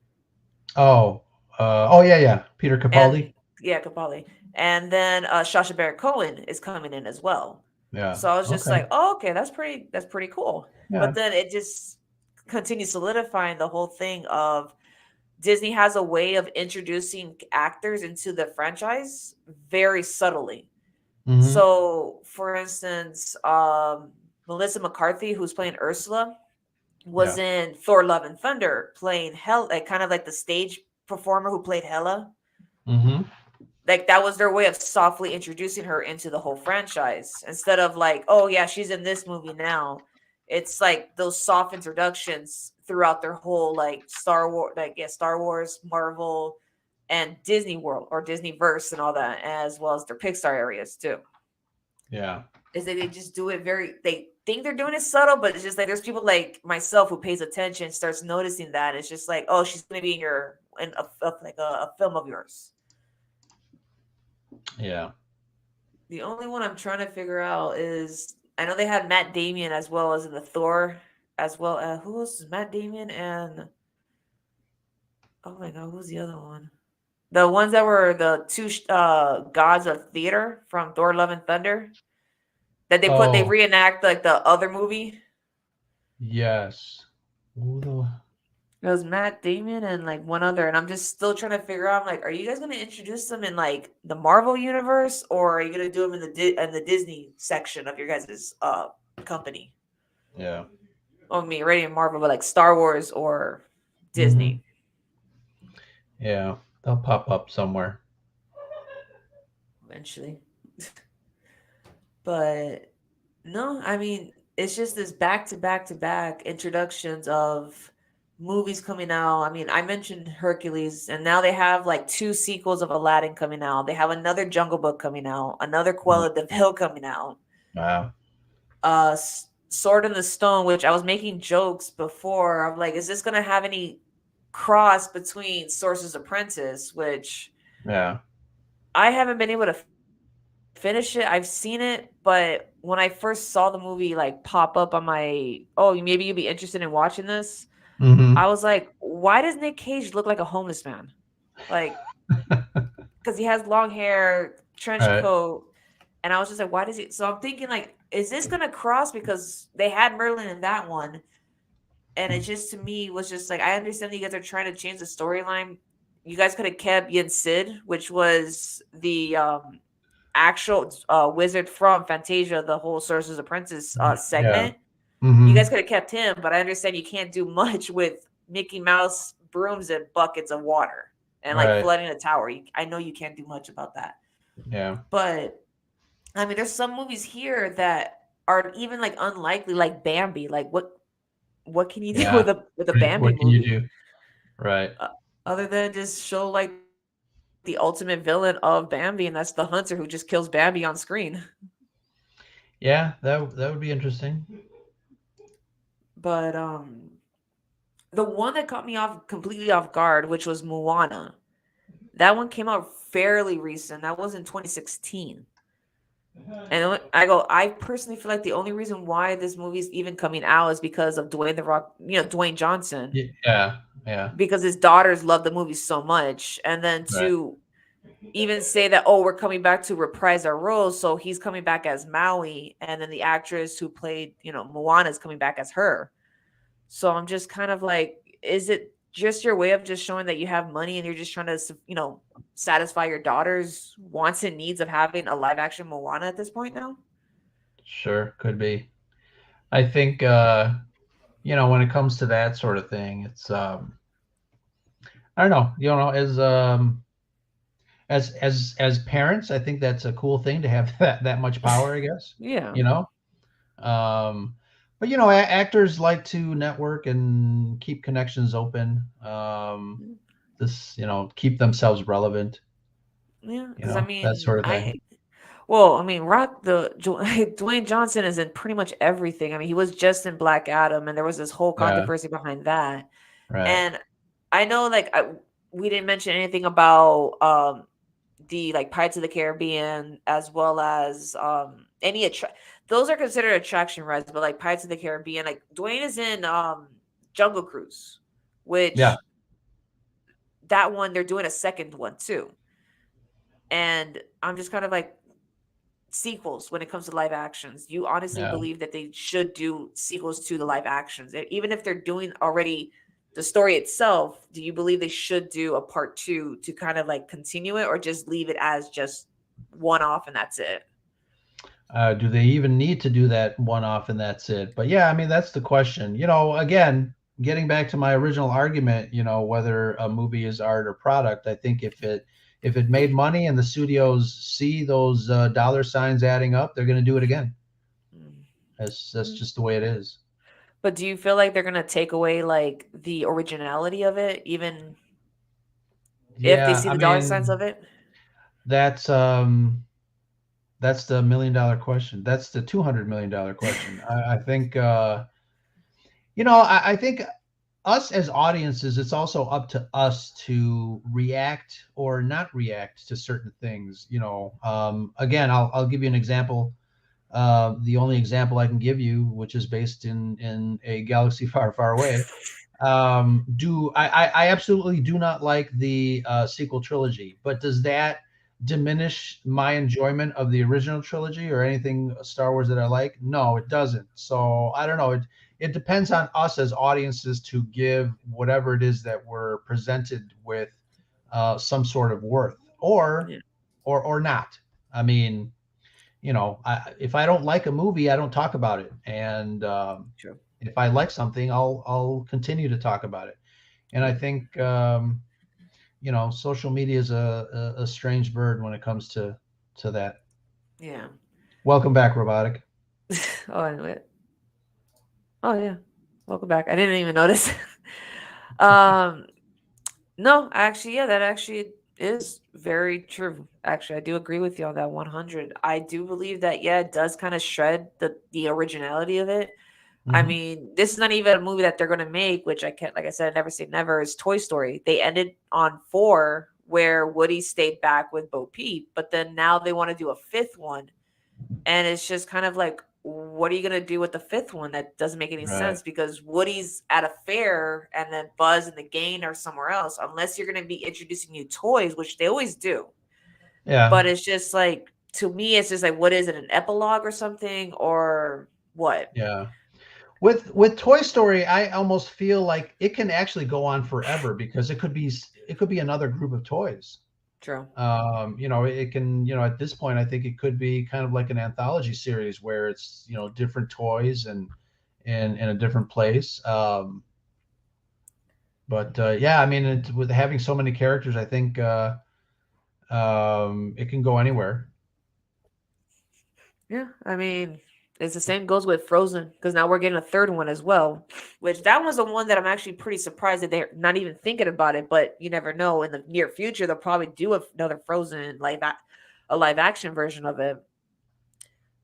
Oh. Oh yeah, yeah. Peter and Capaldi. yeah, Cabali. And then Sasha Baron Cohen is coming in as well. Yeah. So I was just Okay. like, oh, okay, that's pretty cool. Yeah. But then it just continues solidifying the whole thing of Disney has a way of introducing actors into the franchise very subtly. Hmm. So, for instance, Melissa McCarthy, who's playing Ursula, was Yeah. in Thor: Love and Thunder, playing Hell, like kind of like the stage performer who played Hela. Hmm. Like that was their way of softly introducing her into the whole franchise instead of like, oh yeah, she's in this movie now. It's like those soft introductions throughout their whole like Star Wars, like yeah, Star Wars, Marvel, and Disney World or Disney Verse and all that, as well as their Pixar areas too. Yeah. Is that they just do it very, they think they're doing it subtle, but it's just like there's people like myself who pays attention, starts noticing that it's just like, oh, she's gonna be in your in like a film of yours. Yeah. The only one I'm trying to figure out is I know they had Matt Damien as well as in the Thor, as well as who else is Matt Damien and oh my god, who's the other one? The ones that were the two gods of theater from Thor: Love and Thunder that they Oh reenact like the other movie. yes. Who the- It was Matt Damien and like one other, and I'm just still trying to figure out. I'm like, are you guys gonna introduce them in like the Marvel universe, or are you gonna do them in the Disney section of your guys' company? Yeah. I mean, already in Marvel, but like Star Wars or Hmm. Disney Yeah. They'll pop up somewhere. eventually. But no, I mean, it's just this back to back to back introductions of movies coming out. I mean, I mentioned Hercules, and now they have like two sequels of Aladdin coming out. They have another Jungle Book coming out, another Mm. Cruella de Vil coming out. Wow. Sword in the Stone, which I was making jokes before. I'm like, is this gonna have any cross between Sorcerer's Apprentice, which Yeah. I haven't been able to finish it. I've seen it, but when I first saw the movie like pop up on my, oh, maybe you'd be interested in watching this. I Hmm. was like, why does Nick Cage look like a homeless man? Like, because he has long hair, All trench right. coat, and I was just like, why does he? So I'm thinking like, is this gonna cross because they had Merlin in that one, and it just to me was just like, I understand that you guys are trying to change the storyline. You guys could have kept Yin Sid, which was the actual wizard from Fantasia, the whole Sorcerer's Apprentice Yeah. segment. You Hmm. guys could have kept him, but I understand you can't do much with Mickey Mouse brooms and buckets of water. and like Right. flooding a tower. I know you can't do much about that, Yeah. but I mean, there's some movies here that are even like unlikely, like Bambi. Like what can you do Yeah. with a Bambi What can you movie do? Right. uh, other than just show like the ultimate villain of Bambi, and that's the hunter who just kills Bambi on screen. Yeah, that would be interesting. But the one that caught me off completely off guard, which was Moana. That one came out fairly recent. That was in 2016. And I personally feel like the only reason why this movie is even coming out is because of Dwayne the Rock, Dwayne Johnson, Yeah. Yeah. because his daughters love the movie so much. And then Right. to even say that, oh, we're coming back to reprise our roles, so he's coming back as Maui, and then the actress who played, Moana is coming back as her. So I'm just kind of like, is it just your way of just showing that you have money and you're just trying to, satisfy your daughter's wants and needs of having a live action Moana at this point now? Sure, could be. I think when it comes to that sort of thing, it's I don't know, as parents, I think that's a cool thing to have that much power, I guess. Yeah. You know? Um but actors like to network and keep connections open. This, keep themselves relevant, Yeah, because I that mean, sort of thing. Dwayne Johnson is in pretty much everything. I mean, he was just in Black Adam, and there was this whole Yeah, controversy behind that. right. And I know, like, we didn't mention anything about the like Pirates of the Caribbean, as well as those are considered attraction rides, but like Pirates of the Caribbean, like Dwayne is in Jungle Cruise, Yeah, which that one they're doing a second one too. And I'm just kind of like, sequels when it comes to live actions. You honestly yeah. believe that they should do sequels to the live actions, even if they're doing already the story itself? Do you believe they should do a part two to kind of like continue it, or just leave it as just one off and that's it? Do they even need to do that one off and that's it? But yeah, I mean, that's the question. Again, getting back to my original argument, whether a movie is art or product, I think if it made money and the studios see those dollar signs adding up, they're going to do it again. That's Mm. just the way it is. But do you feel like they're gonna take away like the originality of it, even if they Yeah, see I the dollar signs mean, of it? that's um that's the $1 million question. That's the $200 million question. I think I think us as audiences, it's also up to us to react or not react to certain things. Again, I'll give you an example. The only example I can give you, which is based in a galaxy far, far away. Do I absolutely do not like the sequel trilogy, but does that diminish my enjoyment of the original trilogy or anything Star Wars that I like? No, it doesn't. So I don't know. It depends on us as audiences to give whatever it is that we're presented with some sort of worth, or Yeah, or not. I mean, if I don't like a movie, I don't talk about it, and true. if I like something, I'll continue to talk about it. And I Yeah, think social media is a strange bird when it comes to that. yeah. Welcome back, robotic. Oh, anyway. Oh yeah. Welcome back. I didn't even notice. um no, actually, yeah, that actually is very true. Actually, I do agree with you on that 100. I do believe that, yeah, it does kind of shred the originality of it. I Hmm. mean, this is not even a movie that they're going to make, which I can't, like I said, never say never, is Toy Story. They ended on 4 where Woody stayed back with Bo Peep, but then now they want to do a fifth one, and it's just kind of like, what are you going to do with the fifth one? That doesn't make any Right. sense, because Woody's at a fair and then Buzz and the Gang are somewhere else, unless you're going to be introducing new toys, which they always do. Yeah. But it's just like, to me, it's just like, what is it, an epilogue or something, or what? Yeah. With Toy Story, I almost feel like it can actually go on forever because it could be another group of toys. True. It can, at this point, I think it could be kind of like an anthology series where it's, different toys and in a different place. But yeah, I mean, with having so many characters, I think it can go anywhere. Yeah, I mean, it's the same goes with Frozen because now we're getting a third one as well, which that was the one that I'm actually pretty surprised that they're not even thinking about it. But you never know. In the near future, they'll probably do another Frozen a live action version of it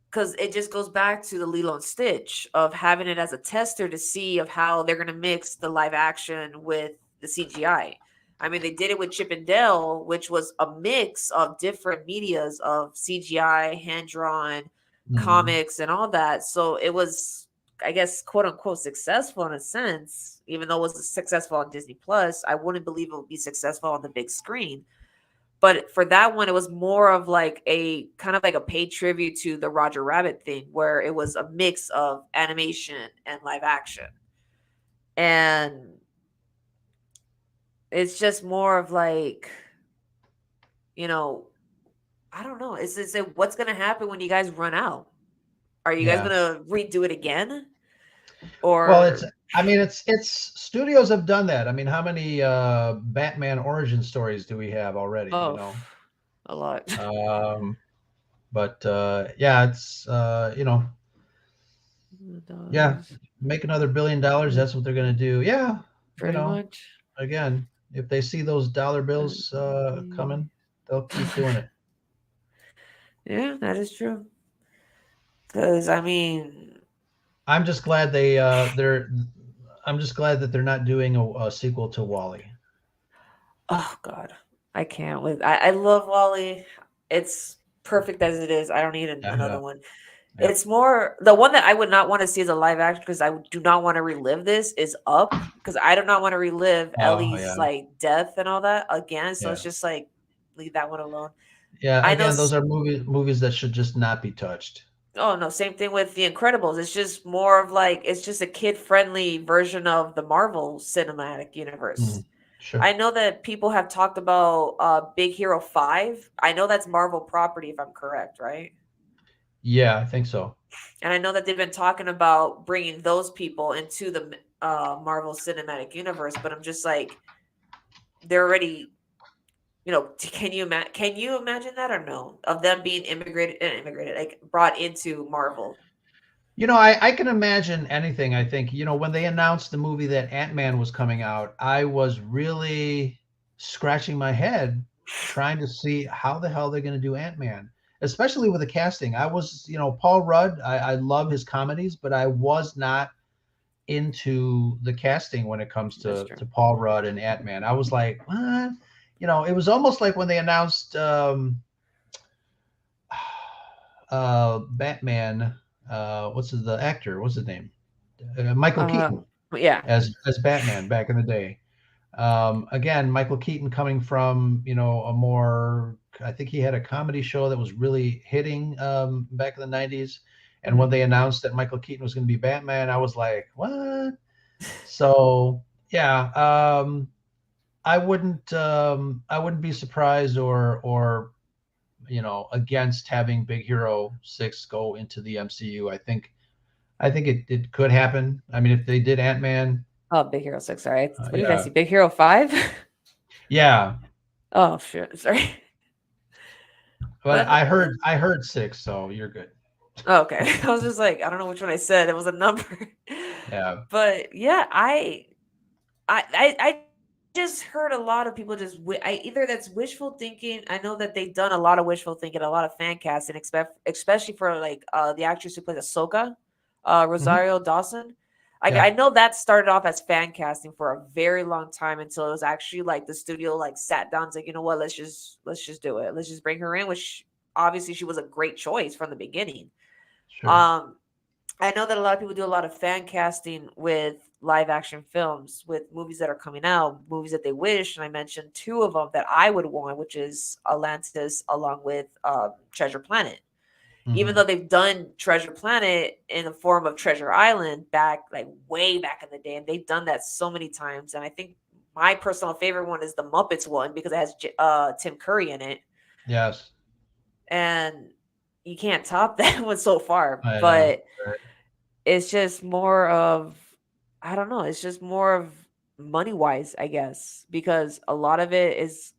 because it just goes back to the Lilo and Stitch of having it as a tester to see of how they're gonna mix the live action with the CGI. I mean, they did it with Chip and Dale, which was a mix of different medias of CGI, hand drawn, Hmm. comics, and all that. So it was, I guess, quote unquote, successful in a sense. Even though it was successful on Disney Plus, I wouldn't believe it would be successful on the big screen. But for that one, it was more of like a kind of like a paid tribute to the Roger Rabbit thing, where it was a mix of animation and live action. And it's just more of like, you know, I don't know. Is it what's gonna happen when you guys run out? Are you guys Yeah. gonna redo it again? Well, it's. Or I mean, it's studios have done that. I mean, how many Batman origin stories do we have already? You oh, know. a lot. Um, but yeah, it's yeah, Dollars, make another $1 billion. That's what they're going to do. Yeah, you pretty know, much. again, if they see those dollar bills coming, they'll keep doing it. Yeah, that is true. Because I mean, I'm just glad they're. I'm just glad that they're not doing a sequel to Wally. oh God, I can't with. I love Wally. It's perfect as it is. I don't need Yeah, another yeah, one. yeah. It's more the one that I would not want to see as a live action because I do not want to relive this is Up because I do not want to relive Oh, Ellie's yeah, like death and all that again. So it's yeah, just like leave that one alone. yeah. I know. Again, those are movies that should just not be touched. Oh no, same thing with The Incredibles. It's just more of like it's just a kid friendly version of the Marvel Cinematic Universe. Mhm. Sure. I know that people have talked about Big Hero 5. I know that's Marvel property if I'm correct, right? Yeah, I think so. And I know that they've been talking about bringing those people into the Marvel Cinematic Universe, but I'm just like they're already, can you imagine that or no? Of them being immigrated like brought into Marvel. I can imagine anything. I think, when they announced the movie that Ant-Man was coming out, I was really scratching my head trying to see how the hell they're going to do Ant-Man, especially with the casting. I was, Paul Rudd, I love his comedies, but I was not into the casting when it comes That's to true. Paul Rudd and Ant-Man. I was like, what? It was almost like when they announced Batman. What's the actor? What's his name? Michael Uh, Keaton yeah. as Batman back in the day. Again, Michael Keaton coming from a more, I think he had a comedy show that was really hitting back in the '90s. And when Mhm. they announced that Michael Keaton was going to be Batman, I was like, what? So yeah, I wouldn't be surprised or against having Big Hero 6 go into the MCU. I think it could happen. I mean, if they did Ant-Man, Oh, Big Hero 6. Sorry. What did I yeah, see? Big Hero 5? yeah. Oh, shit. Sorry. But But I heard 6, so you're good. oh, okay. I was just like, I don't know which one I said. It was a number. Yeah. But yeah, I just heard a lot of people just either that's wishful thinking. I know that they've done a lot of wishful thinking, a lot of fan casting, especially for like the actress who plays Ahsoka, Hmm. Rosario Dawson. I Yeah. know that started off as fan casting for a very long time until it was actually like the studio like sat down and like, you know what, let's just do it. Let's just bring her in, which obviously she was a great choice from the beginning. Sure. Um, I know that a lot of people do a lot of fan casting with live action films, with movies that are coming out, movies that they wish. And I mentioned two of them that I would want, which is Atlantis along with Treasure Planet. Even Hmm. though they've done Treasure Planet in the form of Treasure Island back, like way back in the day, and they've done that so many times. And I think my personal favorite one is the Muppets one because it has Tim Curry in it, Yes. and you can't top that one so far. I know. But it's just more of I don't know, it's just more of money wise, I guess, because a lot of it is,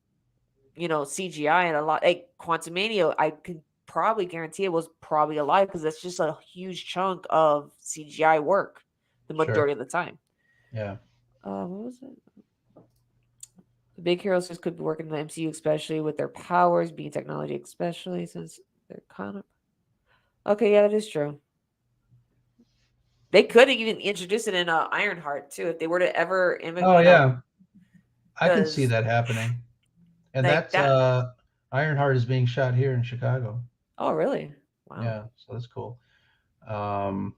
CGI, and a lot like Quantumania, I could probably guarantee it was probably alive because that's just a huge chunk of CGI work the Sure. majority of the time. Yeah. What was it? The big heroes just could be working in the MCU, especially with their powers being technology, especially since they're kind of okay. Yeah, that is true. They could even introduce it in Ironheart too if they were to ever, Oh yeah, I can see because that happening. And like that's that. Ironheart is being shot here in Chicago. Oh, really? Wow, Yeah, so that's cool. Um,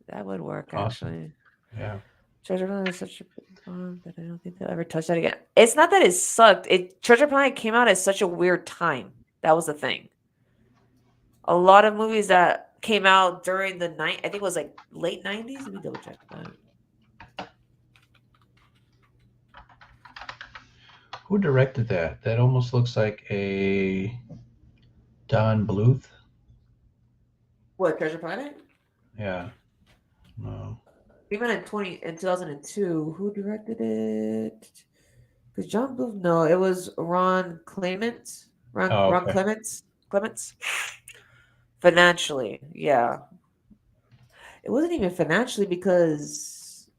that would work awesome. actually. Yeah. Treasure Planet is such a big bomb that I don't think they'll ever touch that again. It's not that it sucked. Treasure Planet came out at such a weird time. That was the thing. A lot of movies that came out during the night, I think it was like late '90s. Let me double check that. Who directed that? That almost looks like a Don Bluth. What, Treasure Planet? Yeah. No. Even in 2002, who directed it? Because John Bluth, no, it was Ron Clement. Oh, Ron okay. Clements. Financially, yeah, it wasn't even financially because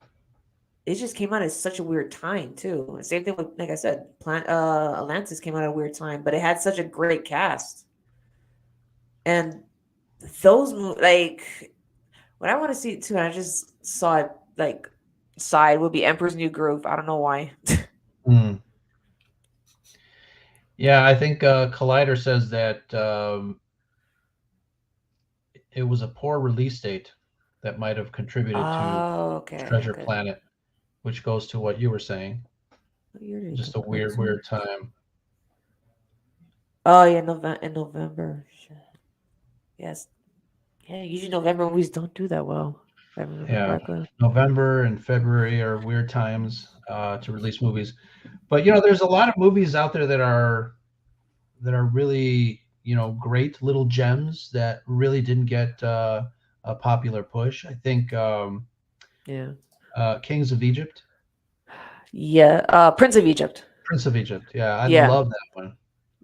it just came out at such a weird time too. And same thing with, like I said, Atlantis came out at a weird time, but it had such a great cast. And like what I want to see too, and I just saw it like side would be Emperor's New Groove. I don't know why. Hmm. Yeah, I think Collider says that it was a poor release date that might have contributed to Oh, okay, Treasure okay. Planet, which goes to what you were saying. What year did it Just come a out weird, to? weird time. Oh yeah, November. Shit. Yes. Yeah, usually November movies don't do that well, if I remember Yeah. correctly. November and February are weird times to release movies. But there's a lot of movies out there that are really great little gems that really didn't get a popular push. I think Yeah. Kings of Egypt, Yeah. Prince of Egypt. Prince of Egypt. Yeah, I Yeah. love that one.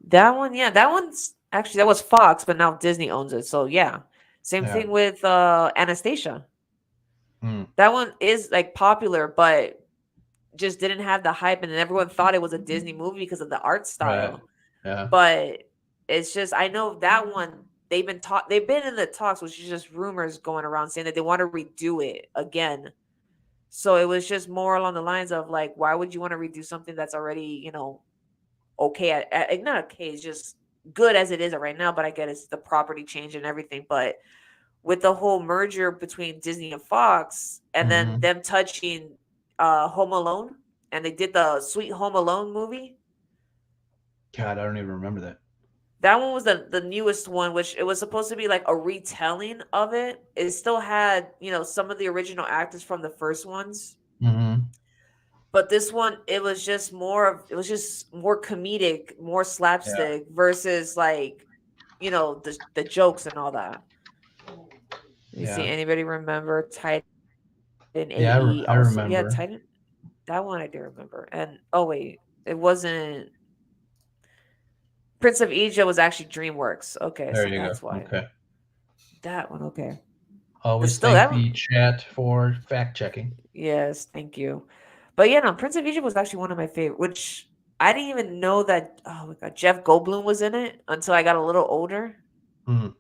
That one, yeah, that one's actually that was Fox, but now Disney owns it. So yeah. Same Yeah. thing with Anastasia. Mm, That one is like popular, but just didn't have the hype, and everyone thought it was a Disney movie because of the art right. style. Yeah. But it's just I know that one they've been in the talks, which is just rumors going around saying that they want to redo it again. So it was just more along the lines of like, why would you want to redo something that's already, okay not okay, it's just good as it is right now, but I get it's the property change and everything. But with the whole merger between Disney and Fox, and then Hmm. them touching Home Alone, and they did the Sweet Home Alone movie. God, I don't even remember that. That one was the newest one, which it was supposed to be like a retelling of it. It still had, some of the original actors from the first ones. Hmm. But this one, it was just more comedic, more Yeah. slapstick versus like, the jokes and all that. Let me see. Yeah. Anybody remember Titan AE Yeah. I also? Yeah, remember. Titan. That one I do remember. And oh wait, it wasn't Prince of Egypt was actually DreamWorks. Okay, There so you that's go. why. Okay. That one, okay. But Always still, thank that one, the chat for fact checking. yes, thank you. But yeah, no, Prince of Egypt was actually one of my favorite, which I didn't even know that, oh my god, Jeff Goldblum was in it until I got a little older. Mm,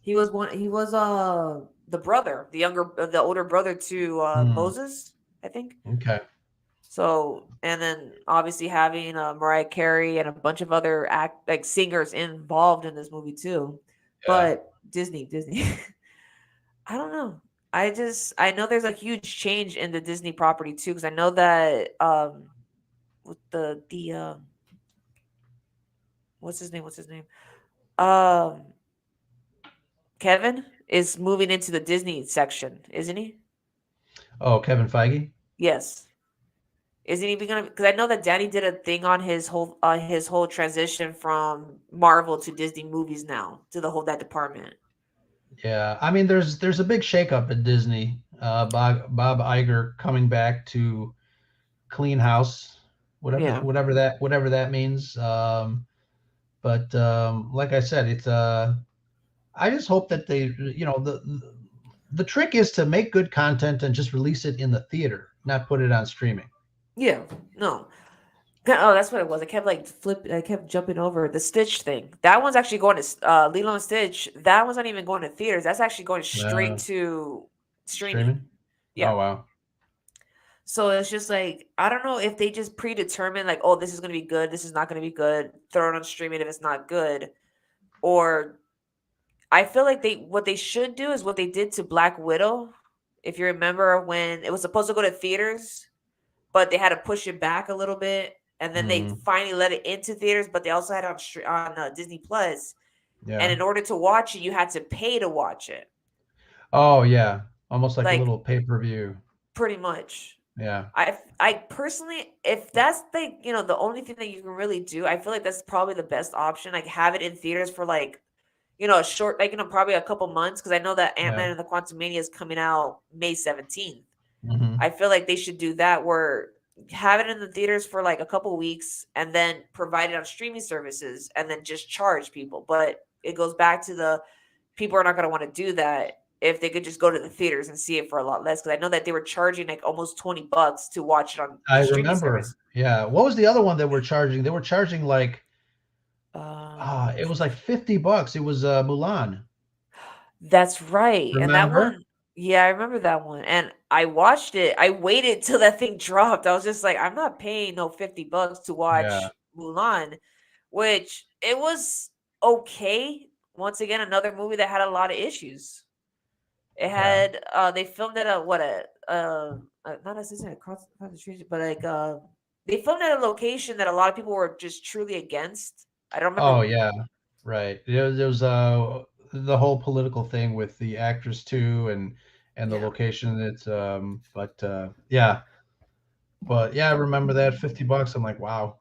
He was the brother, the older brother to mm, Moses, I think. okay. So, and then obviously having Mariah Carey and a bunch of other singers involved in this movie too. Yeah. But Disney. I don't know. I know there's a huge change in the Disney property too, because I know that with the what's his name? What's his name? Um Kevin is moving into the Disney section, isn't he? Oh, Kevin Feige. Yes. Isn't he even gonna? Because I know that Danny did a thing on his whole transition from Marvel to Disney movies now to the whole that department. Yeah, I mean, there's a big shakeup at Disney. Bob Iger coming back to clean house, Yeah. whatever that means. But like I said, it's I just hope that they, the trick is to make good content and just release it in the theater, not put it on streaming. Yeah. No. Oh, that's what it was. I kept like I kept jumping over the Stitch thing. That one's actually going to Lilo and Stitch. That one's not even going to theaters. That's actually going straight Uh, to streaming. Streaming? Yeah. Oh wow. So it's just like I don't know if they just predetermine like, oh, this is gonna be good, this is not gonna be good, throw it on streaming if it's not good. Or I feel like they should do is what they did to Black Widow. If you remember when it was supposed to go to theaters, but they had to push it back a little bit, and then they Hmm. finally let it into theaters, but they also had it on Disney Plus. And Yeah. in order to watch it, you had to pay to watch it, Oh yeah. Almost like a like little pay-per-view. pretty much. Yeah. I personally, if that's the only thing that you can really do, I feel like that's probably the best option. Like have it in theaters for like a short, like probably a couple months, because I know that Ant Yeah. Man and the Quantum Mania is coming out May 17th. Hmm. I feel like they should do that where have it in the theaters for like a couple weeks and then provide it on streaming services and then just charge people. But it goes back to the people are not going to want to do that if they could just go to the theaters and see it for a lot less. Because I know that they were charging like almost $20 to watch it on I the streaming remember. service. Yeah. What was the other one that we're charging? They were charging like it was like $50. It was Mulan. That's right. And that Remember? one, yeah, I remember that one. And I watched it. I waited till that thing dropped. I was just like, I'm not paying no $50 to Yeah. watch Mulan, which it was okay. Once again, another movie that had a lot of issues. It Yeah. had they filmed it at what not necessarily across the street, but like they filmed at a location that a lot of people were just truly against. I don't Oh remember. yeah. Right. There was the whole political thing with the actress too, and the Yeah. location. It's but yeah, but yeah, I remember that $50. I'm like, wow.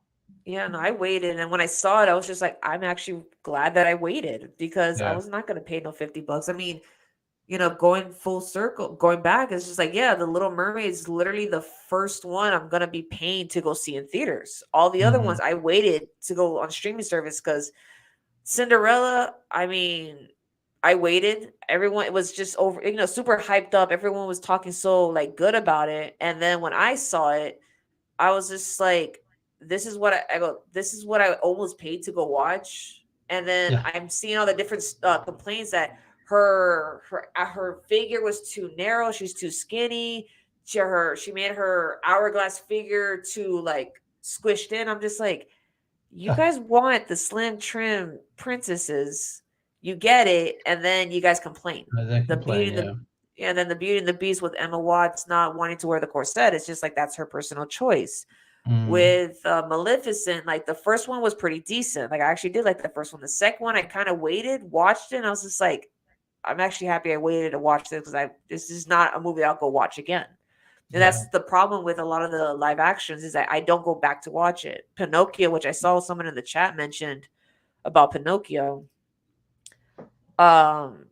Yeah, no, I waited, and when I saw it, I was just like, I'm actually glad that I waited because I Yeah. was not gonna pay no $50. I mean, going full circle, going back, it's just like, yeah, The Little Mermaid is literally the first one I'm gonna be paying to go see in theaters. All the other Hmm. ones I waited to go on streaming service because Cinderella, I mean, I waited. Everyone it was just over, super hyped up. Everyone was talking so like good about it, and then when I saw it, I was just like, this is what I go, this is what I almost paid to go watch. And then Yeah. I'm seeing all the different complaints that her figure was too narrow, she's too skinny. She made her hourglass figure too like squished in. I'm just like, you guys want the slim trim princesses, you get it, and then you guys complain. I didn't The beauty complain. and the Yeah. Yeah, and then the Beauty and the Beast with Emma Watts not wanting to wear the corset, it's just like that's her personal choice. Mm, With Maleficent, like the first one was pretty decent. Like I actually did like the first one. The second one, I kind of waited, watched it, and I was just like, I'm actually happy I waited to watch this because I this is not a movie I'll go watch again. And yeah. that's the problem with a lot of the live actions is that I don't go back to watch it. Pinocchio, which I saw someone in the chat mentioned about Pinocchio, um,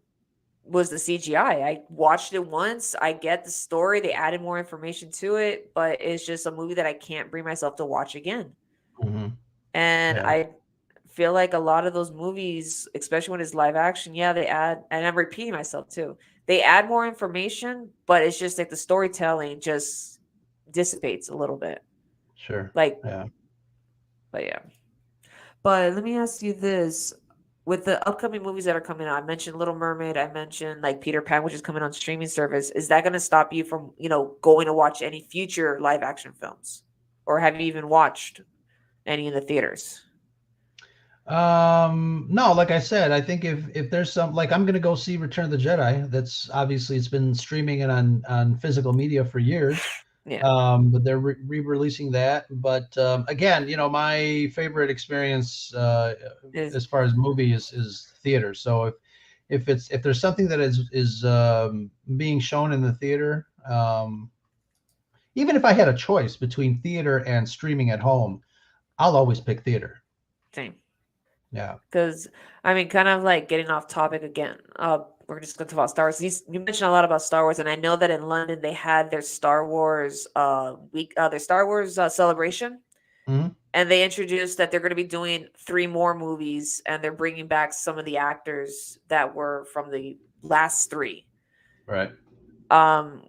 was the CGI. I watched it once. I get the story. They added more information to it, but it's just a movie that I can't bring myself to watch again. Hmm. And Yeah. I feel like a lot of those movies, especially when it's live action, yeah, they add, and I'm repeating myself too. They add more information, but it's just like the storytelling just dissipates a little bit. Sure. Like, Yeah. but yeah. But let me ask you this. With the upcoming movies that are coming out, I mentioned Little Mermaid, I mentioned like Peter Pan, which is coming on streaming service. Is that going to stop you from, going to watch any future live action films? Or have you even watched any in the theaters? No, like I said, I think if there's some, like, I'm gonna go see Return of the Jedi. That's obviously it's been streaming it on physical media for years. Yeah. But they're re-releasing that. But again, my favorite experience Is as far as movie is theater. So if there's something that is being shown in the theater, even if I had a choice between theater and streaming at home, I'll always pick theater. same. Yeah. Because, I mean, kind of like getting off topic again. we're just going to talk about Star Wars. You mentioned a lot about Star Wars, and I know that in London they had their Star Wars week, their Star Wars celebration, Hmm. and they introduced that they're going to be doing three more movies, and they're bringing back some of the actors that were from the last three. Right. Um,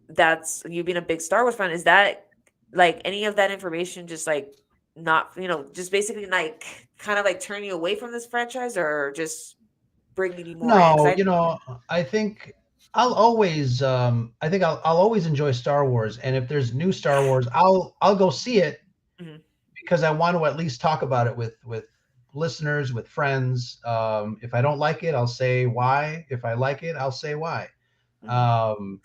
that's you being a big Star Wars fan. Is that like any of that information just like not just basically like kind of like turning you away from this franchise or just bringing you more in? Because No, I I think I think I'll always enjoy Star Wars, and if there's new Star Wars, I'll go see it Mhm, because I want to at least talk about it with listeners, with friends. If I don't like it, I'll say why. If I like it, I'll say why. mhm. Um,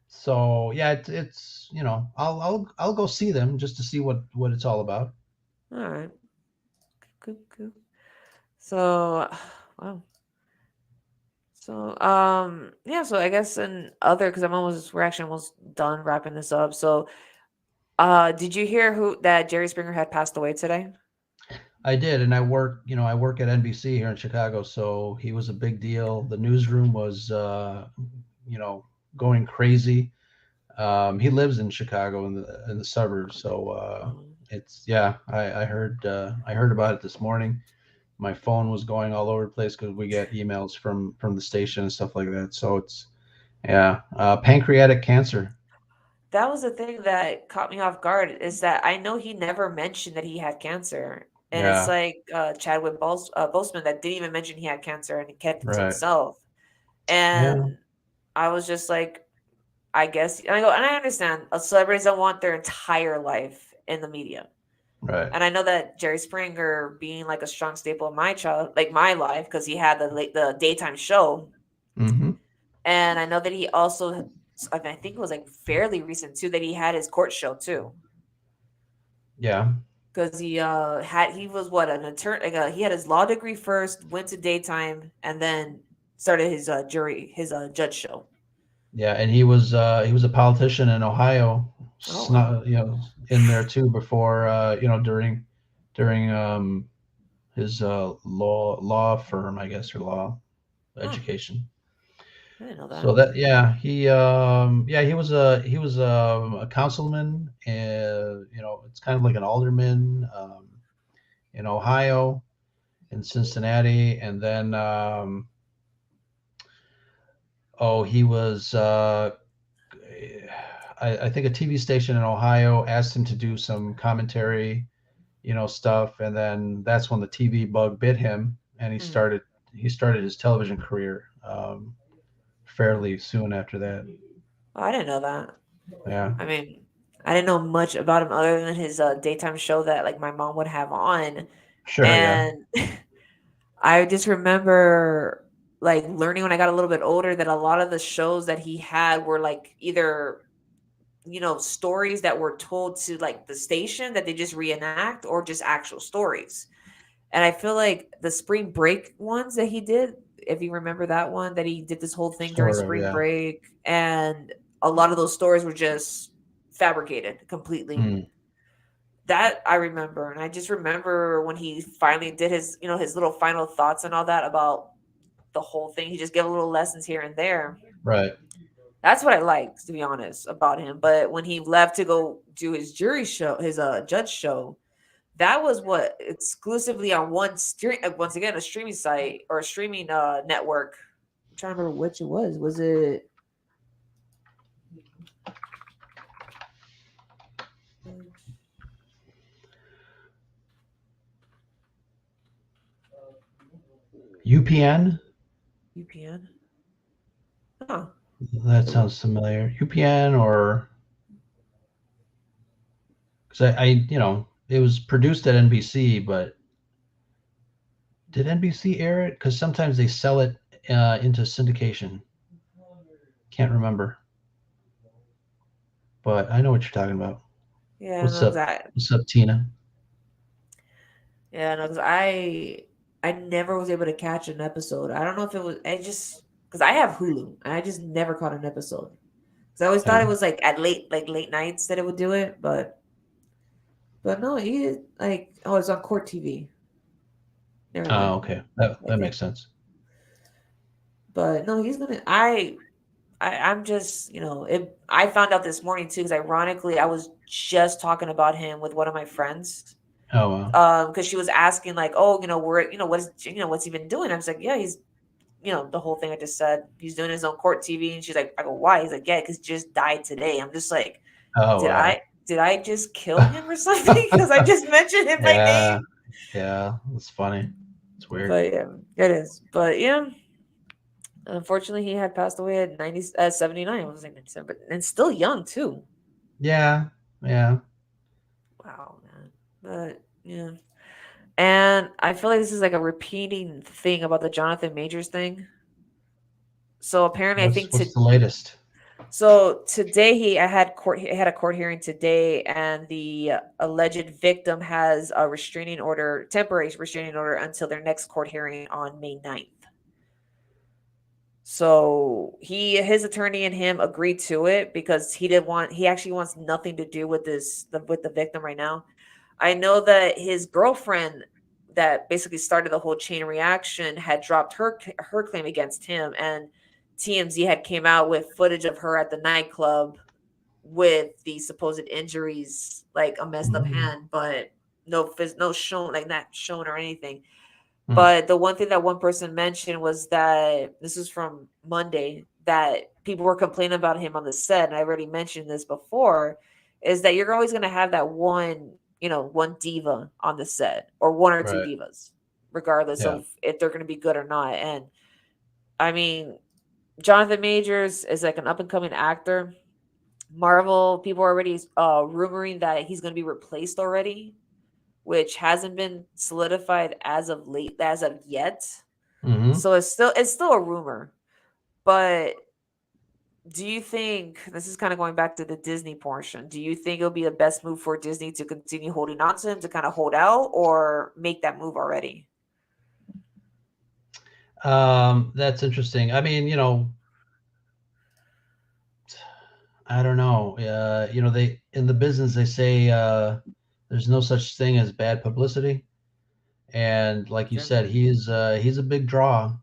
so yeah, it's I'll go see them just to see what it's all about. All right, cool, cool. So, wow. So, yeah. So I guess in other, because we're actually almost done wrapping this up. So, did you hear who that Jerry Springer had passed away today? I did, and I work at NBC here in Chicago, so he was a big deal. The newsroom was, you know, going crazy. He lives in Chicago in the suburbs, so Um, it's yeah. I heard about it this morning. My phone was going all over the place because we get emails from the station and stuff like that. So it's yeah, pancreatic cancer. that was the thing that caught me off guard is that I know he never mentioned that he had cancer. And it's Yeah, like Chadwick Boseman that didn't even mention he had cancer and he kept it to right. himself. Yeah, And I was just like, I guess, and I go, and I understand celebrities don't want their entire life in the media. right. And I know that Jerry Springer being like a strong staple of like my life, because he had the daytime show, Mm-hmm. and I know that he also, I think it was like fairly recent too, that he had his court show too, Yeah, because he was what an attorney, like he had his law degree first, went to daytime, and then started his judge show. yeah, and he was a politician in Ohio, Oh wow, in there too before during his law firm, I guess, or law huh? education. I didn't know So that. that yeah, he was a councilman, it's kind of like an alderman in Ohio, in Cincinnati, and then he was I think a TV station in Ohio asked him to do some commentary, stuff, and then that's when the TV bug bit him, and Mm. he started his television career fairly soon after that. Oh, I didn't know that. Yeah, I mean, I didn't know much about him other than his daytime show that like my mom would have on, sure, yeah, and I just remember like learning when I got a little bit older that a lot of the shows that he had were like either stories that were told to like the station that they just reenact or just actual stories. And I feel like the spring break ones that he did, if you remember that one, that he did this whole thing during sort of, spring yeah. break, and a lot of those stories were just fabricated completely. Mm, That I remember, and I just remember when he finally did his little final thoughts and all that about the whole thing. He just gave little lessons here and there. right. That's what I liked, to be honest, about him. But when he left to go do his jury show, his judge show, that was what exclusively on one stream. Once again, a streaming site or a streaming network. I'm trying to remember which it was. Was it? UPN. UPN? Huh. That sounds familiar. UPN or because it was produced at NBC, but did NBC air it? Because sometimes they sell it into syndication. Can't remember, but I know what you're talking about. Yeah, What's no, up? What's up, Tina? yeah, no, because I never was able to catch an episode. I don't know if it was I just because I have Hulu and I just never caught an episode. Because I always thought Yeah. it was like at late nights that it would do it, but no, he like it's on Court TV. Never Oh, mind. okay. That I that think makes sense. But no, he's gonna. I'm just, I found out this morning too, because ironically, I was just talking about him with one of my friends. Oh well. Because she was asking like, oh, what's he been doing? I was like, yeah, he's, the whole thing I just said. He's doing his own court TV, and she's like, I go, why? He's like, yeah, because he just died today. I'm just like, Oh did wow. I did I just kill him or something? Because I just mentioned him by Yeah, name. yeah. That's funny. It's weird. But yeah, it is. But yeah, unfortunately, he had passed away at 79. I was like 97, but and still young too. Yeah, yeah. Wow, man. But yeah. And I feel like this is like a repeating thing about the Jonathan Majors thing. So apparently, I think What's the latest? today he had a court hearing today, and the alleged victim has a temporary restraining order until their next court hearing on May 9th. So his attorney and him agreed to it because he actually wants nothing to do with with the victim right now. I know that his girlfriend that basically started the whole chain reaction had dropped her claim against him, and TMZ had came out with footage of her at the nightclub with the supposed injuries, like a messed up Mhm. hand, but no shown, like not shown or anything. Hmm. But the one thing that one person mentioned was that this is from Monday, that people were complaining about him on the set, and I already mentioned this before, is that you're always going to have that one diva on the set, or one or two Right. divas, regardless Yeah. of if they're going to be good or not. And I mean, Jonathan Majors is like an up and coming actor. Marvel people are already rumoring that he's going to be replaced already, which hasn't been solidified as of yet. Hmm. So it's still a rumor. But do you think, this is kind of going back to the Disney portion? Do you think it'll be the best move for Disney to continue holding on to him, to kind of hold out, or make that move already? That's interesting. I mean, I don't know. They in the business they say there's no such thing as bad publicity, and like you Sure. said, he's a big draw,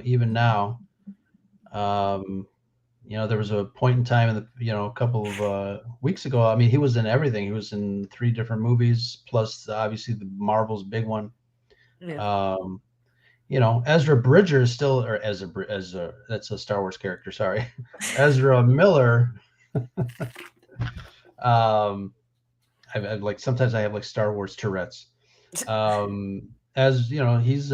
even now. Um, there was a point in time in a couple of weeks ago. I mean, he was in everything. He was in three different movies, plus obviously the Marvel's big one. Yeah. Um, Ezra Bridger is still, or Ezra, that's a Star Wars character. Sorry, Ezra Miller. Um, I've like sometimes I have like Star Wars Tourette's. As you know, he's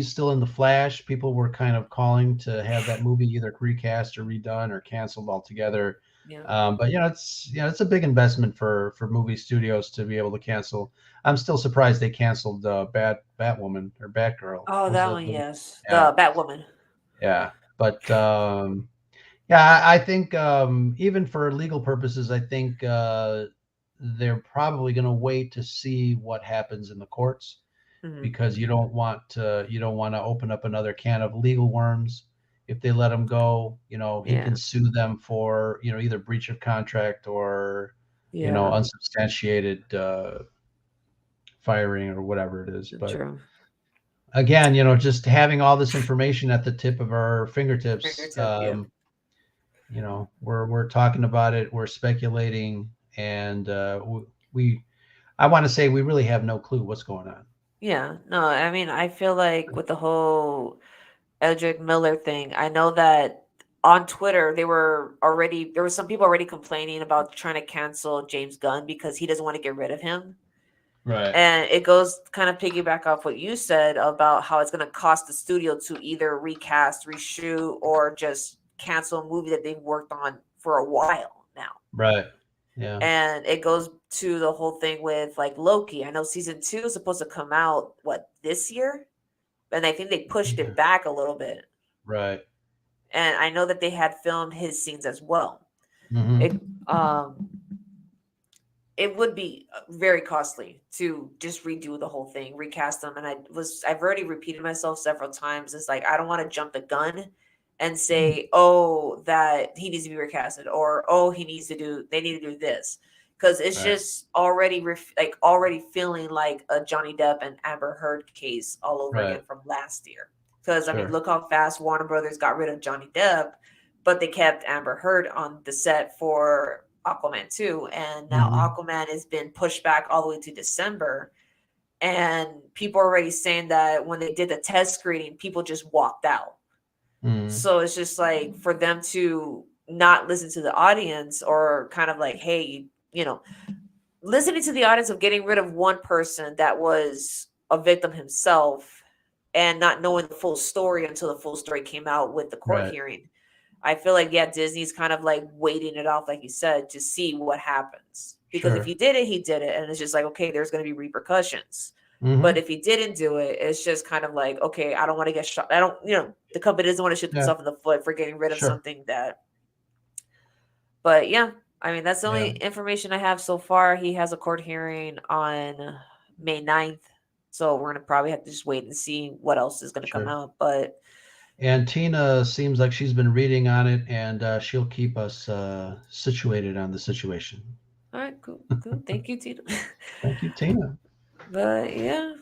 still in the Flash. People were kind of calling to have that movie either recast or redone or canceled altogether. Yeah. But it's a big investment for movie studios to be able to cancel. I'm still surprised they canceled Batwoman or Batgirl. Oh, What was that the one, movie? yes. Yeah, The Batwoman. yeah. But yeah, I think even for legal purposes, I think they're probably going to wait to see what happens in the courts Hmm. because you don't want to open up another can of legal worms. If they let him go, he Yeah. can sue them for either breach of contract or Yeah. unsubstantiated firing or whatever it is. But True. again, just having all this information at the tip of our fingertips, Fingertip. Yeah. we're talking about it, we're speculating, and we I want to say we really have no clue what's going on. Yeah. No, I mean, I feel like with the whole Edric Miller thing, I know that on Twitter there were some people already complaining about trying to cancel James Gunn because he doesn't want to get rid of him. Right. And it goes kind of piggyback off what you said about how it's going to cost the studio to either recast, reshoot, or just cancel a movie that they've worked on for a while now. Right. Yeah. And it goes to the whole thing with like Loki. I know season 2 is supposed to come out this year, and I think they pushed Yeah. it back a little bit. Right. And I know that they had filmed his scenes as well. It Hmm. um it would be very costly to just redo the whole thing, recast them. And I've already repeated myself several times. It's like I don't want to jump the gun and say, oh, that he needs to be recasted, or oh, they need to do this, because it's Right. just already already feeling like a Johnny Depp and Amber Heard case all over again Right. from last year. Because I mean, Sure. look how fast Warner Brothers got rid of Johnny Depp, but they kept Amber Heard on the set for Aquaman 2, and now Mm-hmm. Aquaman has been pushed back all the way to December. And people are already saying that when they did the test screening, people just walked out. Mm-hmm. So it's just like for them to not listen to the audience, or kind of like, hey, listening to the audience of getting rid of one person that was a victim himself, and not knowing the full story until the full story came out with the court Right. hearing. I feel like, yeah, Disney's kind of like waiting it off, like you said, to see what happens. Because if he Sure. did it, he did it, and it's just like, okay, there's going to be repercussions. But Mm-hmm. if he didn't do it, it's just kind of like, okay, I don't want to get shot. I don't, the company doesn't want to shoot Yeah. themselves in the foot for getting rid of Sure. something that. But yeah, I mean, that's the only Yeah. information I have so far. He has a court hearing on May 9th. So we're going to probably have to just wait and see what else is going to come Sure. out. But And Tina seems like she's been reading on it, and she'll keep us situated on the situation. all right, cool, cool. Thank you, Tito. Thank you, Tina. But yeah,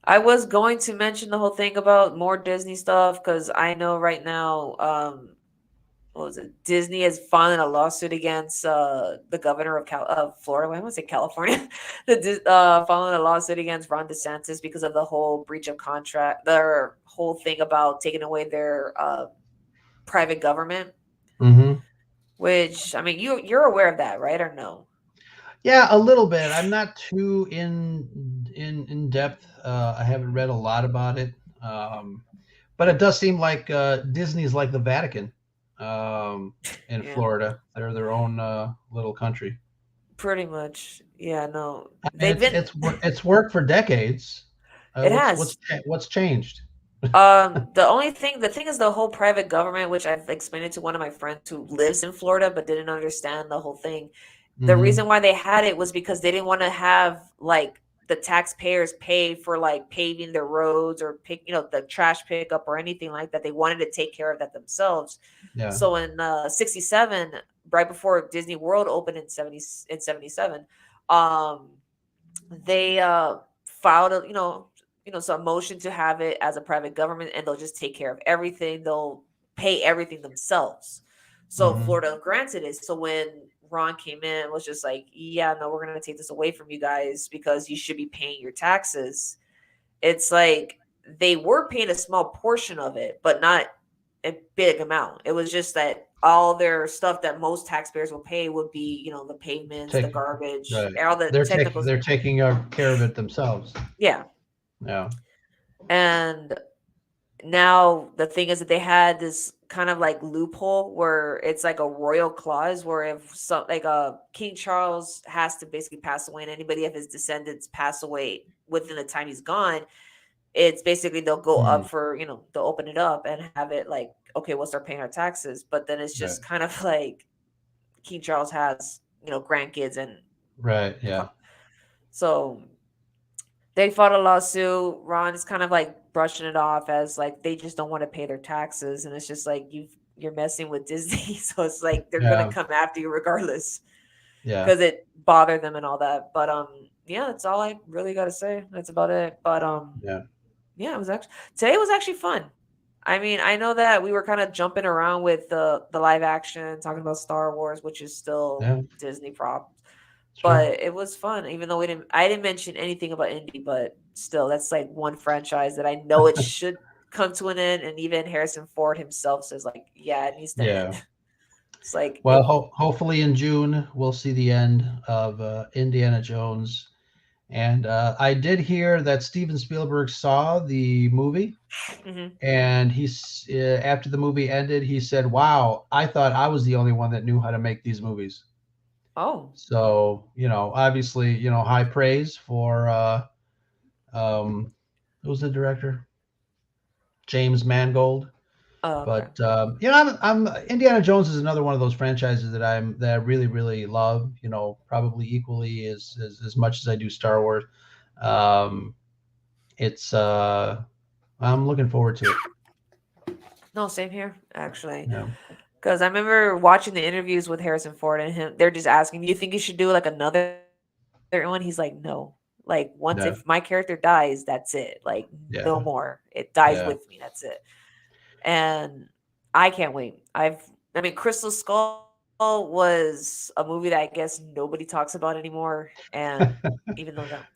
I was going to mention the whole thing about more Disney stuff because I know right now, what was it? Disney is filing a lawsuit against the governor of Florida. Why am I say California? Filing a lawsuit against Ron DeSantis because of the whole breach of contract, their whole thing about taking away their private government. Mm-hmm. Which, I mean, you're aware of that, right? Or no? Yeah, a little bit. I'm not too in depth. I haven't read a lot about it, but it does seem like Disney's like the Vatican in Yeah, Florida. They're their own little country. pretty much. Yeah, no, I mean, they've been. it's worked for decades. It has. What's changed? The thing is the whole private government, which I've explained it to one of my friends who lives in Florida but didn't understand the whole thing. The Mm-hmm. reason why they had it was because they didn't want to have like the taxpayers pay for like paving their roads or the trash pickup or anything like that. They wanted to take care of that themselves. Yeah. So in 67, right before Disney World opened in 77, um they filed some motion to have it as a private government, and they'll just take care of everything. They'll pay everything themselves. So Mm-hmm. Florida granted it. So when Ron came in, was just like, yeah, no, we're going to take this away from you guys because you should be paying your taxes. It's like they were paying a small portion of it, but not a big amount. It was just that all their stuff that most taxpayers will pay would be, the pavements, the Take garbage, right. all the technical. They're taking care of it themselves. Yeah. Yeah. And now the thing is that they had this kind of like loophole where it's like a royal clause where if some like King Charles has to basically pass away and anybody of his descendants pass away within the time he's gone, it's basically they'll go Mm, up for, they'll open it up and have it like, okay, we'll start paying our taxes. But then it's right. just kind of like King Charles has, grandkids and Right. Yeah. so they fought a lawsuit. Ron is kind of like brushing it off as like they just don't want to pay their taxes, and it's just like you're messing with Disney, so it's like they're gonna Yeah. come after you regardless Yeah. because it bothered them and all that. But yeah, that's all I really got to say. That's about it. But Yeah. yeah, it was actually today was actually fun. I mean, I know that we were kind of jumping around with the live action, talking about Star Wars, which is still Yeah. Disney prop, Sure. but it was fun. Even though I didn't mention anything about Indy, but still, that's like one franchise that I know it should come to an end. And even Harrison Ford himself says, like, yeah, it needs to Yeah. end. It's like Well, hopefully in June we'll see the end of Indiana Jones. And I did hear that Steven Spielberg saw the movie, mhm. and he's after the movie ended, he said, "Wow, I thought I was the only one that knew how to make these movies." Oh, So, obviously, high praise for um, who was the director? James Mangold. oh, okay. But I'm Indiana Jones is another one of those franchises that I really really love. Probably equally as much as I do Star Wars. Um, it's I'm looking forward to it. No, same here, actually. Yeah. Because I remember watching the interviews with Harrison Ford and him. They're just asking, "Do you think you should do like another one?" He's like, "No." Like once Yeah. if my character dies, that's it. Like no Yeah. more. It dies Yeah. with me. That's it. And I can't wait. I mean, Crystal Skull was a movie that I guess nobody talks about anymore. And even though that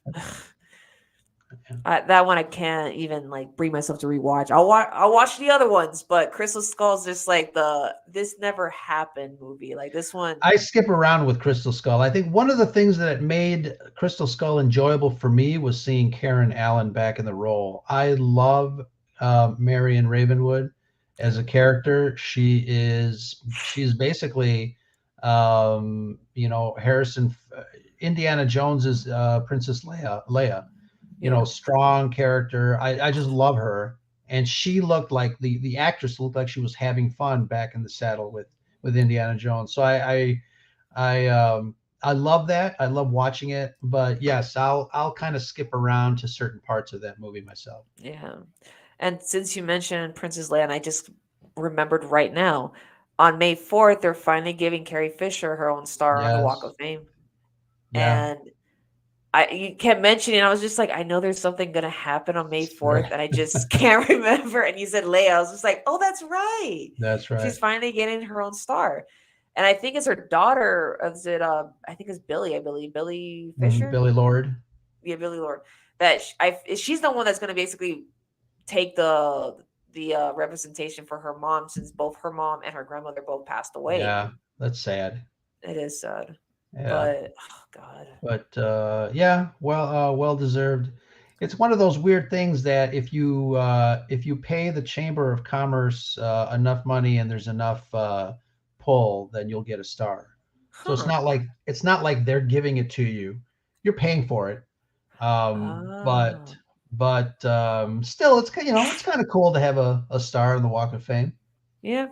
that one I can't even like bring myself to rewatch. I'll watch the other ones, but Crystal Skull's just like the this never happened movie. Like this one, I skip around with Crystal Skull. I think one of the things that made Crystal Skull enjoyable for me was seeing Karen Allen back in the role. I love Marion Ravenwood as a character. She's basically Harrison Indiana Jones's Princess Leia. yeah, Strong character. I just love her, and she looked like the actress looked like she was having fun back in the saddle with Indiana Jones. So I I love that. I love watching it. But yes, I'll kind of skip around to certain parts of that movie myself. yeah. And since you mentioned Princess Leia, and I just remembered right now, on May 4th, they're finally giving Carrie Fisher her own star on the Walk Yes. of Fame. Yeah. And you kept mentioning, I was just like, I know there's something gonna happen on May 4th, and I just can't remember. And you said Leia, I was just like, oh, that's right. That's right. She's finally getting her own star. And I think it's her daughter, is it I think it's Billy, I believe. Billy Fisher? Billy Lord. Yeah, Billy Lord. That she's the one that's gonna basically take the representation for her mom, since both her mom and her grandmother both passed away. Yeah, that's sad. It is sad. Yeah. But oh God. But yeah, well deserved. It's one of those weird things that if you pay the Chamber of Commerce enough money and there's enough pull, then you'll get a star. So Huh. it's not like they're giving it to you. You're paying for it. But Oh. still, it's kind of cool to have a star in the Walk of Fame. Yeah.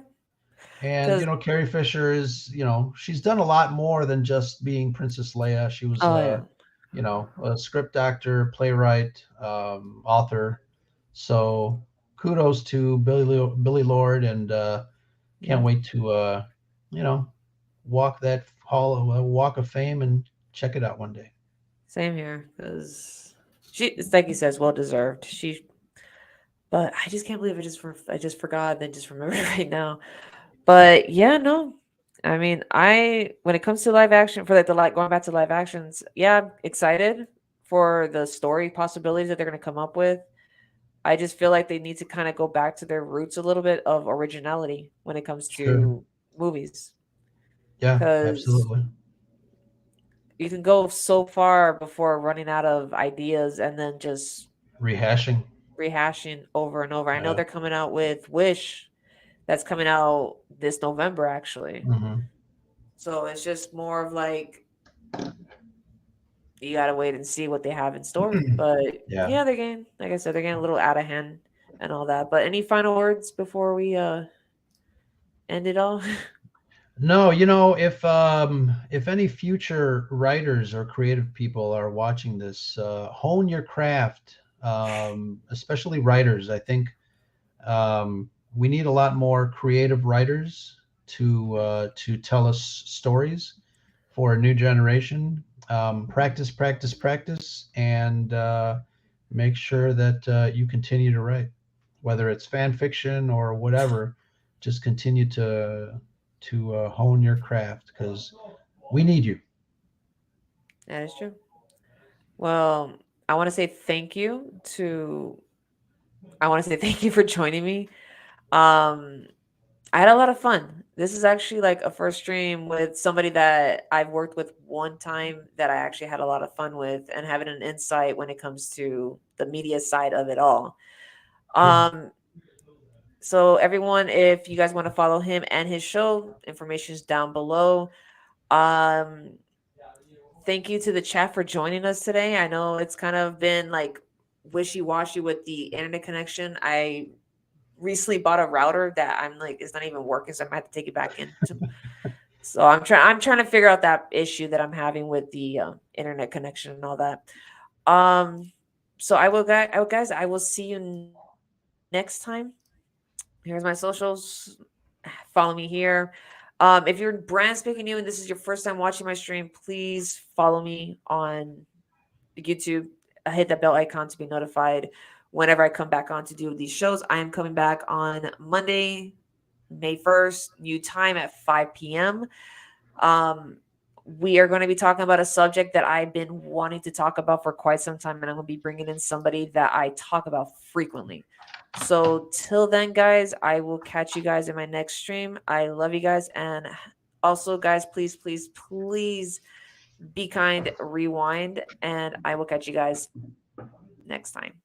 And Because Carrie Fisher is, she's done a lot more than just being Princess Leia. She was, oh yeah. a script actor, playwright, author. So kudos to Billy Lord, and can't Yeah. wait to, you know, walk that Walk of Fame and check it out one day. Same here. Because it's like you says, well deserved. But I just can't believe I just forgot and then just remembered right now. But yeah, no. I mean, when it comes to live action, for like the like going back to live actions, yeah, I'm excited for the story possibilities that they're going to come up with. I just feel like they need to kind of go back to their roots a little bit of originality when it comes Sure. to movies, Yeah, because absolutely. you can go so far before running out of ideas and then just Rehashing. rehashing over and over. I know Yeah. they're coming out with Wish, that's coming out this November actually. Hmm. So it's just more of like you gotta wait and see what they have in store. But Yeah. yeah, they're getting, like I said, they're getting a little out of hand and all that. But any final words before we end it all? No, if any future writers or creative people are watching this, hone your craft, especially writers. I think we need a lot more creative writers to tell us stories for a new generation. Practice, practice, practice, and make sure that you continue to write, whether it's fan fiction or whatever. Just continue to hone your craft because we need you. That is true. Well, I want to say thank you to I want to say thank you for joining me. Um I had a lot of fun. This is actually like a first stream with somebody that I've worked with one time that I actually had a lot of fun with, and having an insight when it comes to the media side of it all. Good. Um, so everyone, if you guys want to follow him and his show, information is down below. Um, thank you to the chat for joining us today. I know it's kind of been like wishy-washy with the internet connection. I recently bought a router that I'm like it's not even working, so I might have to take it back in. So I'm trying to figure out that issue that I'm having with the internet connection and all that. Um, so guys, I will see you next time. Here's my socials. Follow me here. If you're brand spanking new and this is your first time watching my stream, please follow me on YouTube, hit the bell icon to be notified whenever I come back on to do these shows. I am coming back on Monday, May 1st, new time at 5 p.m. Um, we are going to be talking about a subject that I've been wanting to talk about for quite some time, and I'm going to be bringing in somebody that I talk about frequently. So, till then, guys, I will catch you guys in my next stream. I love you guys. And also, guys, please, please, please be kind, rewind, and I will catch you guys next time.